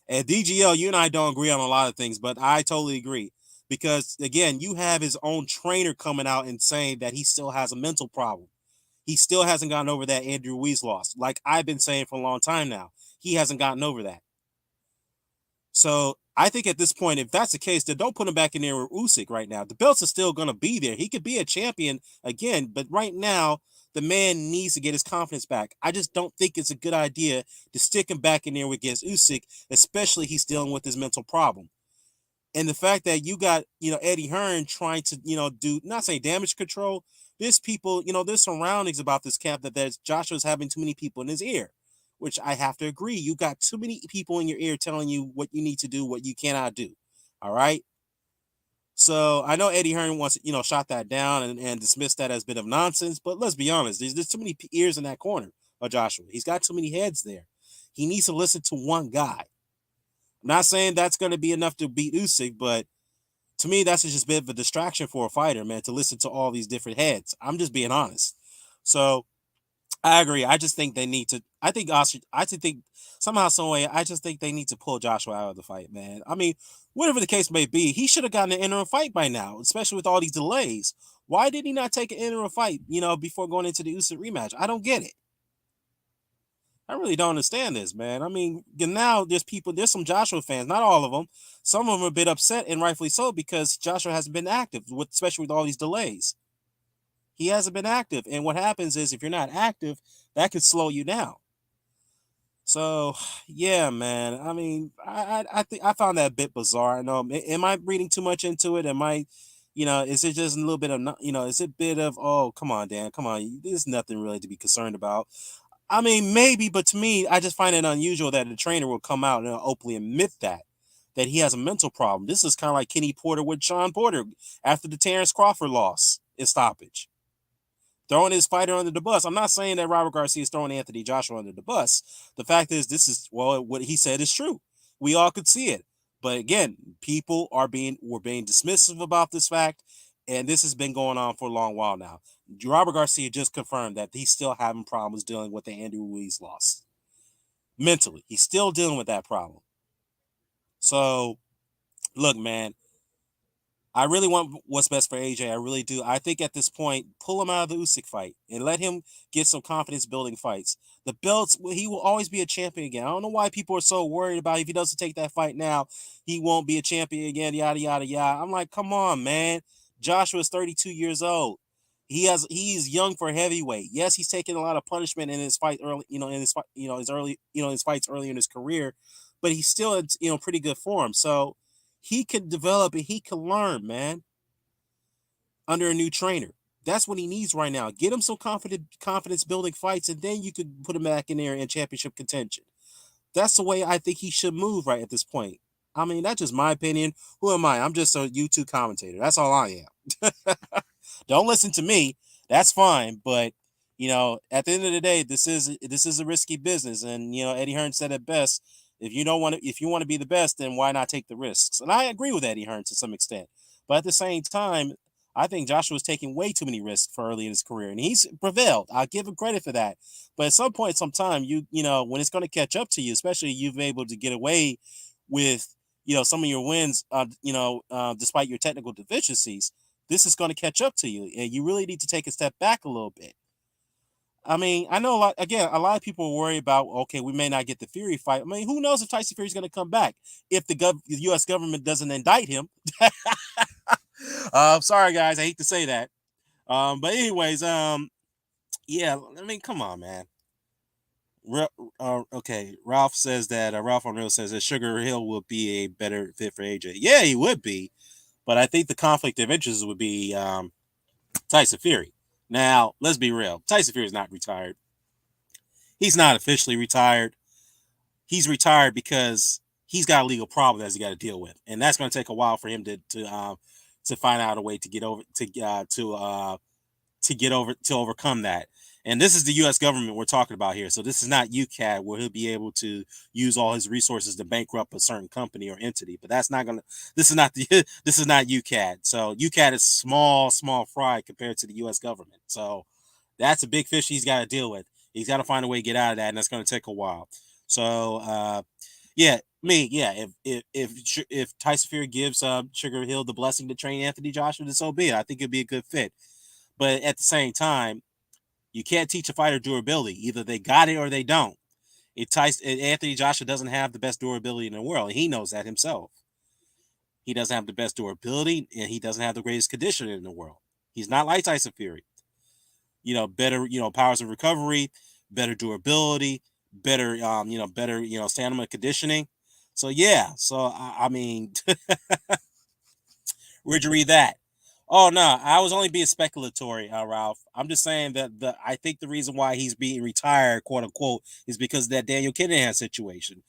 And DGL, you and I don't agree on a lot of things, but I totally agree. Because again, you have his own trainer coming out and saying that he still has a mental problem. He still hasn't gotten over that Andrew Ruiz loss. Like I've been saying for a long time now. He hasn't gotten over that. So I think at this point, if that's the case, then don't put him back in there with Usyk right now. The belts are still going to be there. He could be a champion again, but right now, the man needs to get his confidence back. I just don't think it's a good idea to stick him back in there against Usyk, especially he's dealing with his mental problem. And the fact that you got, Eddie Hearn trying to, do not say damage control. There's people, there's surroundings about this camp that Joshua's having too many people in his ear, which I have to agree. You got too many people in your ear telling you what you need to do, what you cannot do. All right. So I know Eddie Hearn wants, shot that down and dismissed that as a bit of nonsense. But let's be honest, there's too many ears in that corner of Joshua. He's got too many heads there. He needs to listen to one guy. I'm not saying that's going to be enough to beat Usyk, but to me, that's just a bit of a distraction for a fighter, man, to listen to all these different heads. I'm just being honest. So I agree. I just think they need to. I just think somehow, some way, I just think they need to pull Joshua out of the fight, man. I mean, whatever the case may be, he should have gotten an interim fight by now, especially with all these delays. Why did he not take an interim fight, before going into the Usyk rematch? I don't get it. I really don't understand this, man. I mean, now there's some Joshua fans, not all of them. Some of them are a bit upset, and rightfully so, because Joshua hasn't been active, especially with all these delays. He hasn't been active, and what happens is if you're not active, that could slow you down. So, yeah, man. I mean, I think I found that a bit bizarre. I know. Am I reading too much into it? Am I, is it just a little bit of, is it a bit of, oh, come on, Dan, come on, there's nothing really to be concerned about. I mean, maybe, but to me, I just find it unusual that a trainer will come out and openly admit that he has a mental problem. This is kind of like Kenny Porter with Sean Porter after the Terrence Crawford loss in stoppage, throwing his fighter under the bus. I'm not saying that Robert Garcia is throwing Anthony Joshua under the bus. The fact is, this is what he said is true. We all could see it, but again, people were being dismissive about this fact, and this has been going on for a long while now. Robert Garcia just confirmed that he's still having problems dealing with the Andrew Ruiz loss. Mentally, he's still dealing with that problem. So, look, man, I really want what's best for AJ. I really do. I think at this point, pull him out of the Usyk fight and let him get some confidence building fights. The belts, he will always be a champion again. I don't know why people are so worried about if he doesn't take that fight now, he won't be a champion again, yada, yada, yada. I'm like, come on, man. Joshua's 32 years old. He's young for heavyweight. Yes, he's taking a lot of punishment in his fight early, in his fight, his fights early in his career, but he's still in, pretty good form. So he can develop and he can learn, man, under a new trainer. That's what he needs right now. Get him some confidence building fights, and then you could put him back in there in championship contention. That's the way I think he should move right at this point. I mean, that's just my opinion. Who am I? I'm just a YouTube commentator. That's all I am. Don't listen to me. That's fine. But at the end of the day, this is a risky business, and Eddie Hearn said it best. If you want to be the best, then why not take the risks? And I agree with Eddie Hearn to some extent. But at the same time, I think Joshua was taking way too many risks for early in his career, and he's prevailed. I'll give him credit for that. But at some point, sometime when it's going to catch up to you, especially you've been able to get away with some of your wins, despite your technical deficiencies, this is going to catch up to you, and you really need to take a step back a little bit. I mean, I know a lot of people worry about, okay, we may not get the Fury fight. I mean, who knows if Tyson Fury's going to come back if the U.S. government doesn't indict him? Sorry, guys, I hate to say that. But anyways, yeah, I mean, come on, man. Okay, Ralph says that Ralph on Real says that Sugar Hill would be a better fit for AJ. Yeah, he would be, but I think the conflict of interest would be Tyson Fury. Now, let's be real. Tyson Fury is not retired. He's not officially retired. He's retired because he's got a legal problem that he's got to deal with, and that's going to take a while for him to find out a way to get over to overcome that. And this is the U.S. government we're talking about here. So this is not UCAD where he'll be able to use all his resources to bankrupt a certain company or entity. But that's not gonna. This is not the. This is not UCAD. So UCAD is small fry compared to the U.S. government. So that's a big fish he's got to deal with. He's got to find a way to get out of that, and that's going to take a while. So yeah, if Tyson Fury gives Sugar Hill the blessing to train Anthony Joshua, then so be it. I think it'd be a good fit. But at the same time, you can't teach a fighter durability. Either they got it or they don't. Anthony Joshua doesn't have the best durability in the world, and he knows that himself. He doesn't have the best durability, and he doesn't have the greatest conditioning in the world. He's not like Tyson Fury. Better, powers of recovery, better durability, better, stamina conditioning. So yeah, I mean, where'd you read that? Oh no, I was only being speculatory, Ralph. I'm just saying that I think the reason why he's being retired, quote unquote, is because of that Daniel Kinahan situation.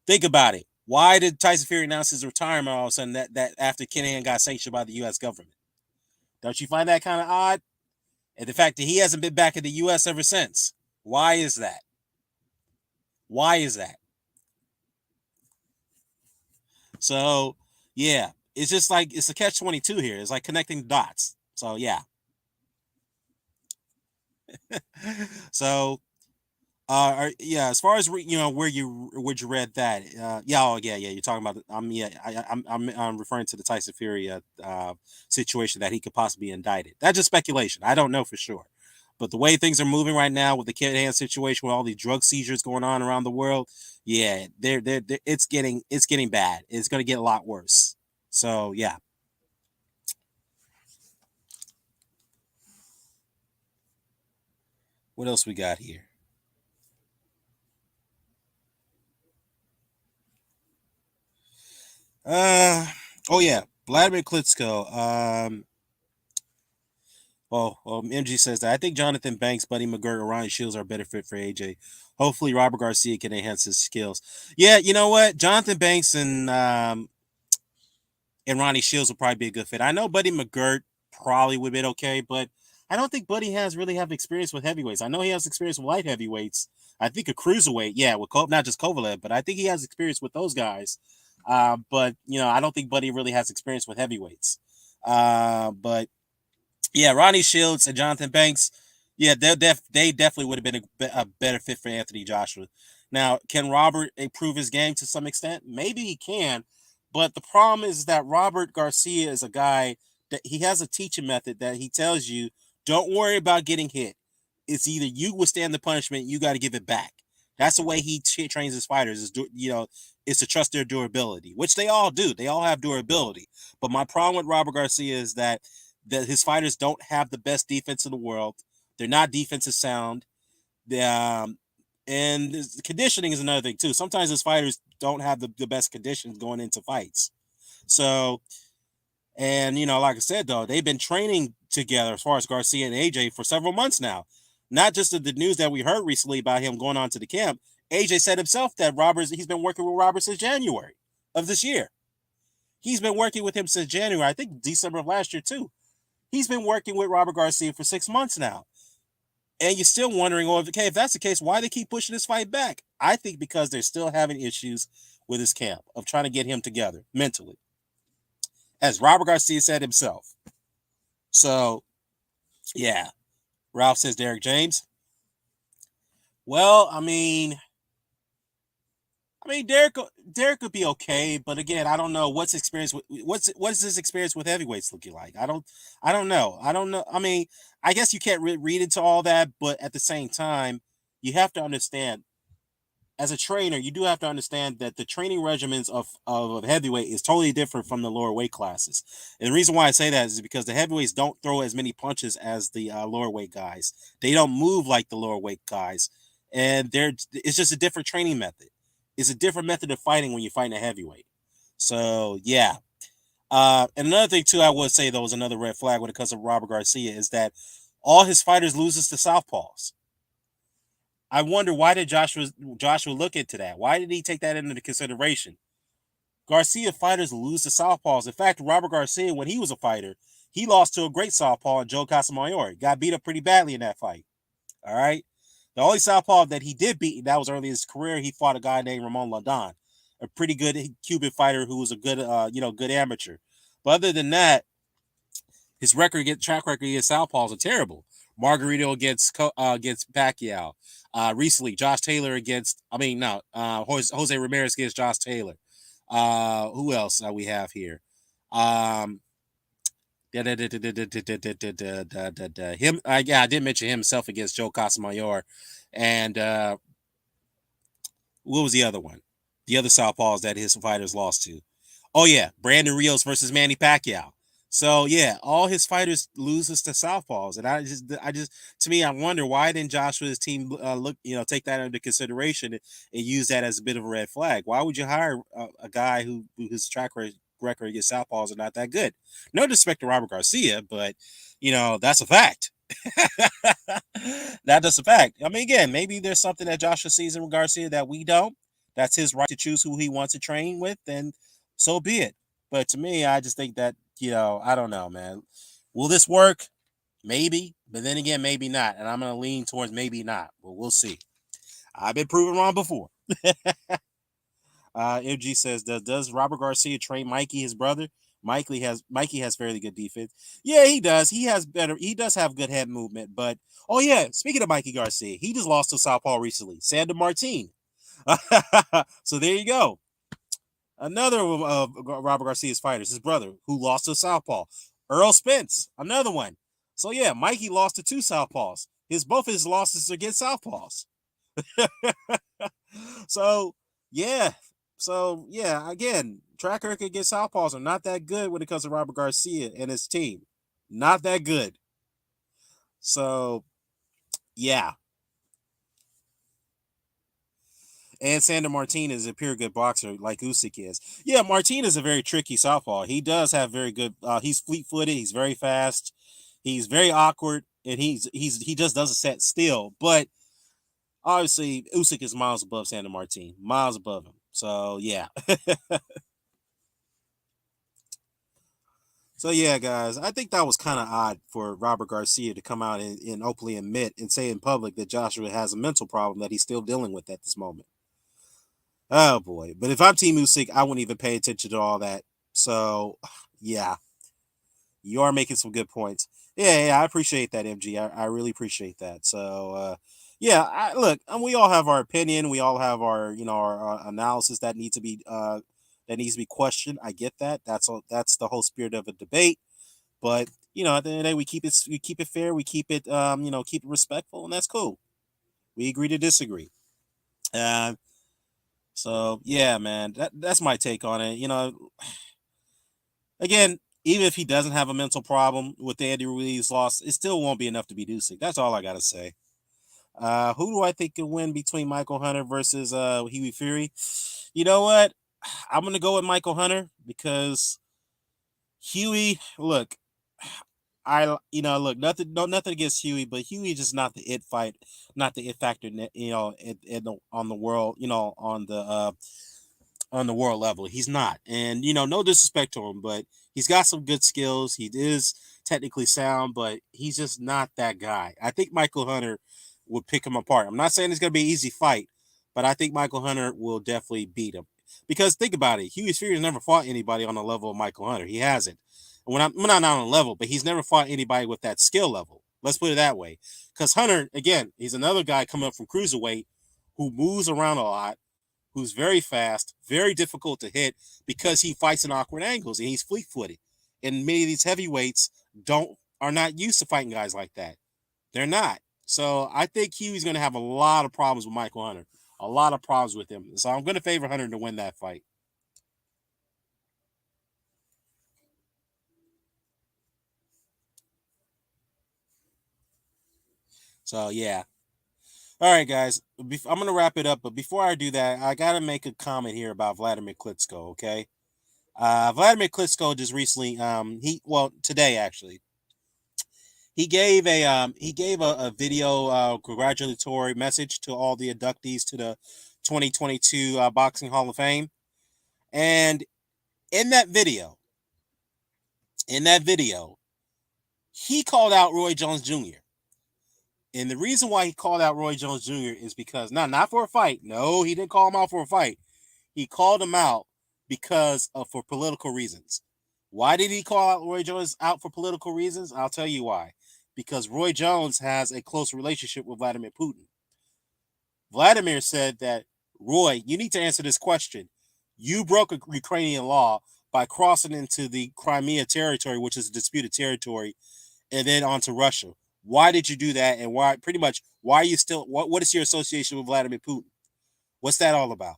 Think about it. Why did Tyson Fury announce his retirement all of a sudden that after Kinahan got sanctioned by the U.S. government? Don't you find that kind of odd? And the fact that he hasn't been back in the U.S. ever since. Why is that? Why is that? So yeah, it's just like it's a catch-22 here. It's like connecting dots. So yeah. So yeah, as far as where you read that, you're talking about. I'm referring to the Tyson Fury situation that he could possibly be indicted. That's just speculation. I don't know for sure, but the way things are moving right now with the Kid Hand situation, with all these drug seizures going on around the world, yeah, it's getting bad. It's going to get a lot worse. So yeah. What else we got here? Uh oh yeah, Vladimir Klitschko. MG says that I think Jonathan Banks, Buddy McGirt, or Ryan Shields are better fit for AJ. Hopefully, Robert Garcia can enhance his skills. Yeah, you know what? Jonathan Banks and Ronnie Shields will probably be a good fit. I know Buddy McGirt probably would have been okay, but I don't think Buddy has really have experience with heavyweights. I know he has experience with light heavyweights. I think a cruiserweight, yeah, with not just Kovalev, but I think he has experience with those guys. But I don't think Buddy really has experience with heavyweights. But yeah, Ronnie Shields and Jonathan Banks, yeah, they definitely would have been a better fit for Anthony Joshua. Now, can Robert improve his game to some extent? Maybe he can, but the problem is that Robert Garcia is a guy that he has a teaching method that he tells you, don't worry about getting hit. It's either you withstand the punishment, you got to give it back. That's the way he trains his fighters. Is to trust their durability, which they all do. They all have durability. But my problem with Robert Garcia is that his fighters don't have the best defense in the world. They're not defensive sound. And the conditioning is another thing too. Sometimes his fighters don't have the best conditions going into fights. So, and like I said though, they've been training together as far as Garcia and AJ for several months now. Not just the news that we heard recently about him going on to the camp. AJ said himself that he's been working with Robert since January. of this year. He's been working with him since January, I think December of last year too. He's been working with Robert Garcia for 6 months now. And you're still wondering, well, okay, if that's the case, why they keep pushing this fight back? I think because they're still having issues with his camp of trying to get him together mentally, as Robert Garcia said himself. So, yeah, Ralph says Derek James. Well, Derek could be okay, but again, I don't know what's experience with what's his experience with heavyweights looking like. I don't know. I don't know. I guess you can't read into all that, but at the same time, you have to understand as a trainer, you do have to understand that the training regimens of heavyweight is totally different from the lower weight classes. And the reason why I say that is because the heavyweights don't throw as many punches as the lower weight guys. They don't move like the lower weight guys, and it's just a different training method. It's a different method of fighting when you're fighting a heavyweight. So yeah. And another thing too, I would say though is another red flag when it comes to Robert Garcia is that all his fighters loses to southpaws. I wonder why did Joshua look into that? Why did he take that into consideration? Garcia fighters lose to southpaws. In fact, Robert Garcia, when he was a fighter, he lost to a great southpaw, Joe Casamayor. Got beat up pretty badly in that fight. All right. The only southpaw that he did beat, that was early in his career, he fought a guy named Ramon Ladon, a pretty good Cuban fighter who was a good, good amateur. But other than that, his track record against southpaws are terrible. Margarito against Pacquiao. Recently, Josh Taylor against. Jose Ramirez against Josh Taylor. Who else we have here? Him. I did mention himself against Joe Casamayor, and what was the other one? The other southpaws that his fighters lost to. Oh yeah, Brandon Rios versus Manny Pacquiao. So yeah, all his fighters loses to southpaws, and to me, I wonder why didn't Joshua's team take that into consideration and use that as a bit of a red flag? Why would you hire a guy whose track record against southpaws are not that good? No disrespect to Robert Garcia, but that's a fact. That is a fact. Again, maybe there's something that Joshua sees in Garcia that we don't. That's his right to choose who he wants to train with, and so be it. But to me, I just think that, I don't know, man. Will this work? Maybe. But then again, maybe not. And I'm going to lean towards maybe not. But we'll see. I've been proven wrong before. MG says, does Robert Garcia train Mikey, his brother? Mikey has fairly good defense. Yeah, he does. He does have good head movement. But, oh yeah, speaking of Mikey Garcia, he just lost to Southpaw recently. Sandor Martin. So there you go. Another of Robert Garcia's fighters, his brother, who lost to Southpaw. Earl Spence, another one. So yeah, Mikey lost to two Southpaws. Both his losses are against Southpaws. So yeah. So yeah, again, track record against Southpaws are not that good when it comes to Robert Garcia and his team. Not that good. So yeah. And Sandor Martin is a pure good boxer like Usyk is. Yeah, Martin is a very tricky southpaw. He does have very good. He's fleet-footed. He's very fast. He's very awkward, and he just doesn't set still. But obviously, Usyk is miles above Sandor Martin, miles above him. So yeah. So yeah, guys, I think that was kind of odd for Robert Garcia to come out and openly admit and say in public that Joshua has a mental problem that he's still dealing with at this moment. Oh boy! But if I'm Team Usyk, I wouldn't even pay attention to all that. So, yeah, you are making some good points. Yeah, I appreciate that, MG. I really appreciate that. So, yeah, look, we all have our opinion. We all have our our analysis that needs to be questioned. I get that. That's the whole spirit of a debate. But at the end of the day, we keep it fair. We keep it keep it respectful, and that's cool. We agree to disagree. Uh, So yeah, man, that's my take on it. Again, even if he doesn't have a mental problem with the Andy Ruiz loss, it still won't be enough to be Usyk. That's all I gotta say. Who do I think can win between Michael Hunter versus Huey Fury? You know what? I'm gonna go with Michael Hunter because Huey. Look, look, nothing against Huey, but Huey just not the it fight, not the it factor. On the world, on the on the world level. He's not. And, no disrespect to him, but he's got some good skills. He is technically sound, but he's just not that guy. I think Michael Hunter would pick him apart. I'm not saying it's going to be an easy fight, but I think Michael Hunter will definitely beat him. Because think about it, Huey Spears never fought anybody on the level of Michael Hunter. He hasn't. When I'm not on a level, but he's never fought anybody with that skill level. Let's put it that way. Because Hunter, again, he's another guy coming up from cruiserweight who moves around a lot, who's very fast, very difficult to hit because he fights in awkward angles and he's fleet-footed. And many of these heavyweights are not used to fighting guys like that. They're not. So I think Huey's going to have a lot of problems with Michael Hunter. A lot of problems with him. So I'm going to favor Hunter to win that fight. So yeah. All right, guys. I'm going to wrap it up, but before I do that, I got to make a comment here about Vladimir Klitschko. Okay. Vladimir Klitschko just recently, today actually, he gave a video congratulatory message to all the inductees to the 2022 Boxing Hall of Fame, and in that video, in that video, he called out Roy Jones Jr. And the reason why he called out Roy Jones Jr. is because not for a fight. No, he didn't call him out for a fight. He called him out because of for political reasons. Why did he call out Roy Jones out for political reasons? I'll tell you why. Because Roy Jones has a close relationship with Vladimir Putin. Vladimir said that, Roy, you need to answer this question. You broke a Ukrainian law by crossing into the Crimea territory, which is a disputed territory, and then onto Russia. Why did you do that? And why are you still, what is your association with Vladimir Putin? What's that all about?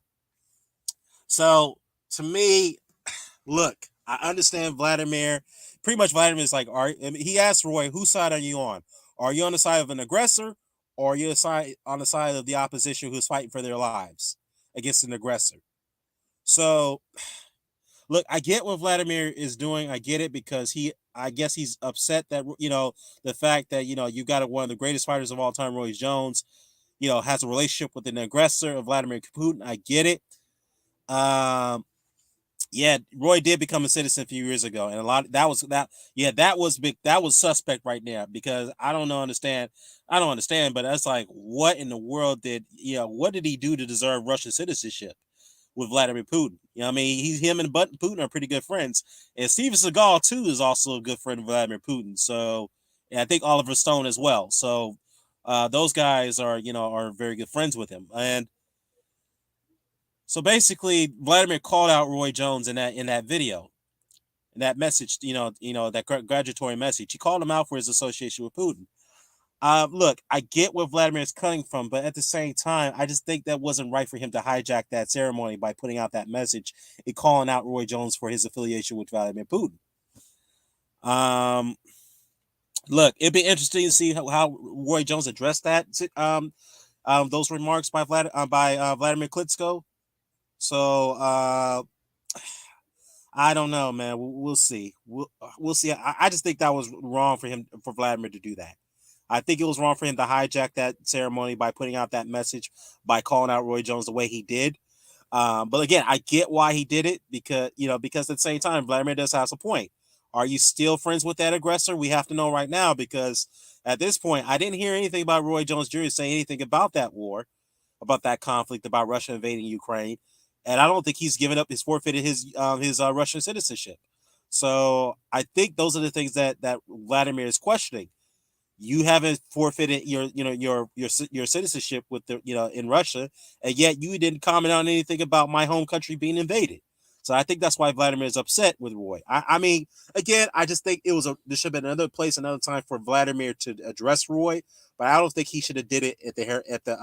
So to me, look, I understand Vladimir. Pretty much, Vladimir is like, he asked Roy, whose side are you on? Are you on the side of an aggressor, or are you on the side of the opposition who's fighting for their lives against an aggressor? So, look, I get what Vladimir is doing. I get it because I guess he's upset that the fact that you got one of the greatest fighters of all time, Roy Jones, has a relationship with an aggressor of Vladimir Putin. I get it. Um, yeah, Roy did become a citizen a few years ago, and a lot that was that. Yeah, that was big. That was suspect right there because I don't know understand. I don't understand, but that's like, what in the world what did he do to deserve Russian citizenship with Vladimir Putin? I mean, him and Putin are pretty good friends, and Steven Seagal too is also a good friend of Vladimir Putin. So, and I think Oliver Stone as well. So, those guys are very good friends with him, and so basically, Vladimir called out Roy Jones in that video, in that message, that congratulatory message. He called him out for his association with Putin. Look, I get where Vladimir is coming from, but at the same time, I just think that wasn't right for him to hijack that ceremony by putting out that message and calling out Roy Jones for his affiliation with Vladimir Putin. Um, Look, it'd be interesting to see how Roy Jones addressed those remarks by Vladimir Klitschko. So I don't know, man. We'll see. We'll see. I just think that was wrong for Vladimir to do that. I think it was wrong for him to hijack that ceremony by putting out that message, by calling out Roy Jones the way he did. But again, I get why he did it because at the same time, Vladimir does have a point. Are you still friends with that aggressor? We have to know right now, because at this point, I didn't hear anything about Roy Jones Jr. saying anything about that war, about that conflict, about Russia invading Ukraine, and I don't think he's given up his forfeited his Russian citizenship. So I think those are the things that Vladimir is questioning. You haven't forfeited your citizenship with in Russia, and yet you didn't comment on anything about my home country being invaded. So I think that's why Vladimir is upset with Roy. I mean, again, I just think there should have been another place, another time for Vladimir to address Roy, but I don't think he should have did it at the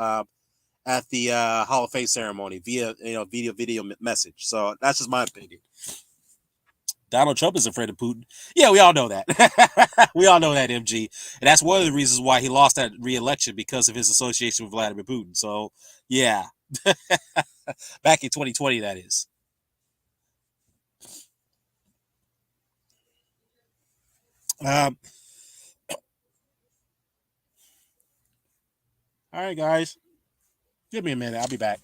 Hall of Fame ceremony via video message. So that's just my opinion. Donald Trump is afraid of Putin. Yeah, we all know that. We all know that, MG. And that's one of the reasons why he lost that re-election, because of his association with Vladimir Putin. So, yeah. Back in 2020, that is. Um, all right, guys. Give me a minute. I'll be back.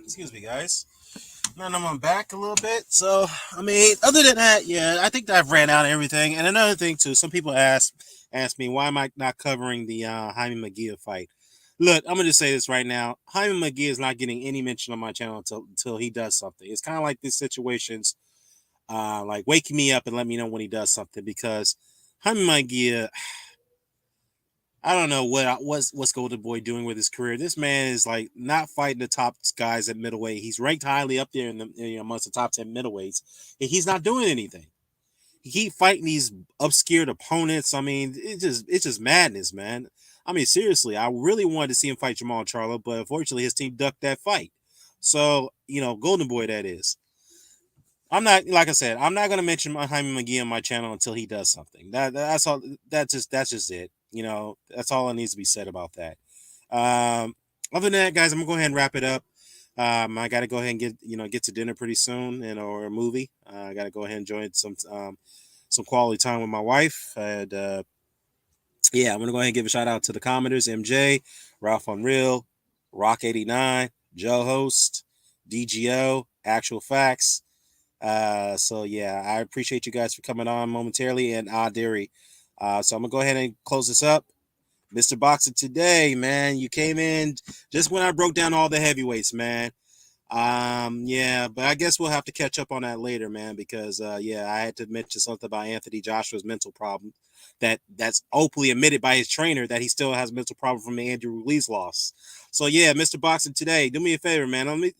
Excuse me, guys. Now I'm back a little bit. So, I mean, other than that, yeah, I think that I've ran out of everything. And another thing too, some people ask me why am I not covering the Jaime Magia fight. Look, I'm gonna just say this right now. Jaime Magia is not getting any mention on my channel until he does something. It's kind of like these situations, like waking me up and let me know when he does something because Jaime Magia, I don't know what's Golden Boy doing with his career. This man is like not fighting the top guys at middleweight. He's ranked highly up there in the amongst the top 10 middleweights, and he's not doing anything. He keep fighting these obscure opponents. I mean, it's just madness, man. I mean, seriously, I really wanted to see him fight Jamal Charlo, but unfortunately, his team ducked that fight. So Golden Boy, that is. I'm not like I said. I'm not gonna mention Jaime McGee on my channel until he does something. That's all. That's just it. That's all that needs to be said about that. Other than that, guys, I'm gonna go ahead and wrap it up. I gotta go ahead and get to dinner pretty soon, or a movie. I gotta go ahead and enjoy some quality time with my wife. And yeah, I'm gonna go ahead and give a shout out to the commenters: MJ, Ralph Unreal, Rock 89, Joe Host, DGO, Actual Facts. So yeah, I appreciate you guys for coming on momentarily and Dairy. So I'm gonna go ahead and close this up. Mr. Boxer today, man, you came in just when I broke down all the heavyweights, man. Yeah, but I guess we'll have to catch up on that later, man, because yeah, I had to mention something about Anthony Joshua's mental problem that's openly admitted by his trainer that he still has a mental problem from the Andrew Ruiz loss. So yeah, Mr. Boxer today, do me a favor, man.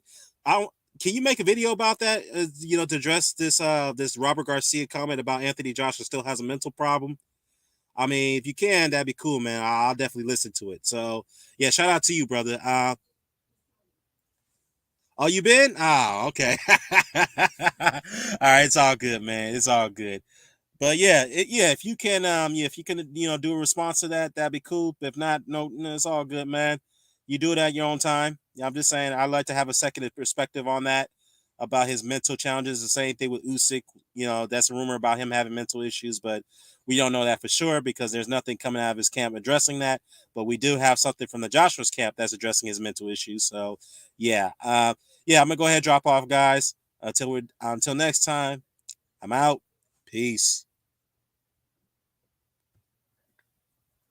I can you make a video about that? To address this Robert Garcia comment about Anthony Joshua still has a mental problem. I mean, if you can, that'd be cool, man. I'll definitely listen to it. So yeah, shout out to you, brother. Oh, you been? Oh, okay. All right, it's all good, man. It's all good. But yeah, yeah, if you can, yeah, if you can, do a response to that, that'd be cool. If not, no, it's all good, man. You do it at your own time. Yeah, I'm just saying, I'd like to have a second perspective on that about his mental challenges. The same thing with Usyk. That's a rumor about him having mental issues, but we don't know that for sure because there's nothing coming out of his camp addressing that. But we do have something from the Joshua's camp that's addressing his mental issues. So yeah, yeah, I'm gonna go ahead and drop off, guys. Until next time, I'm out. Peace.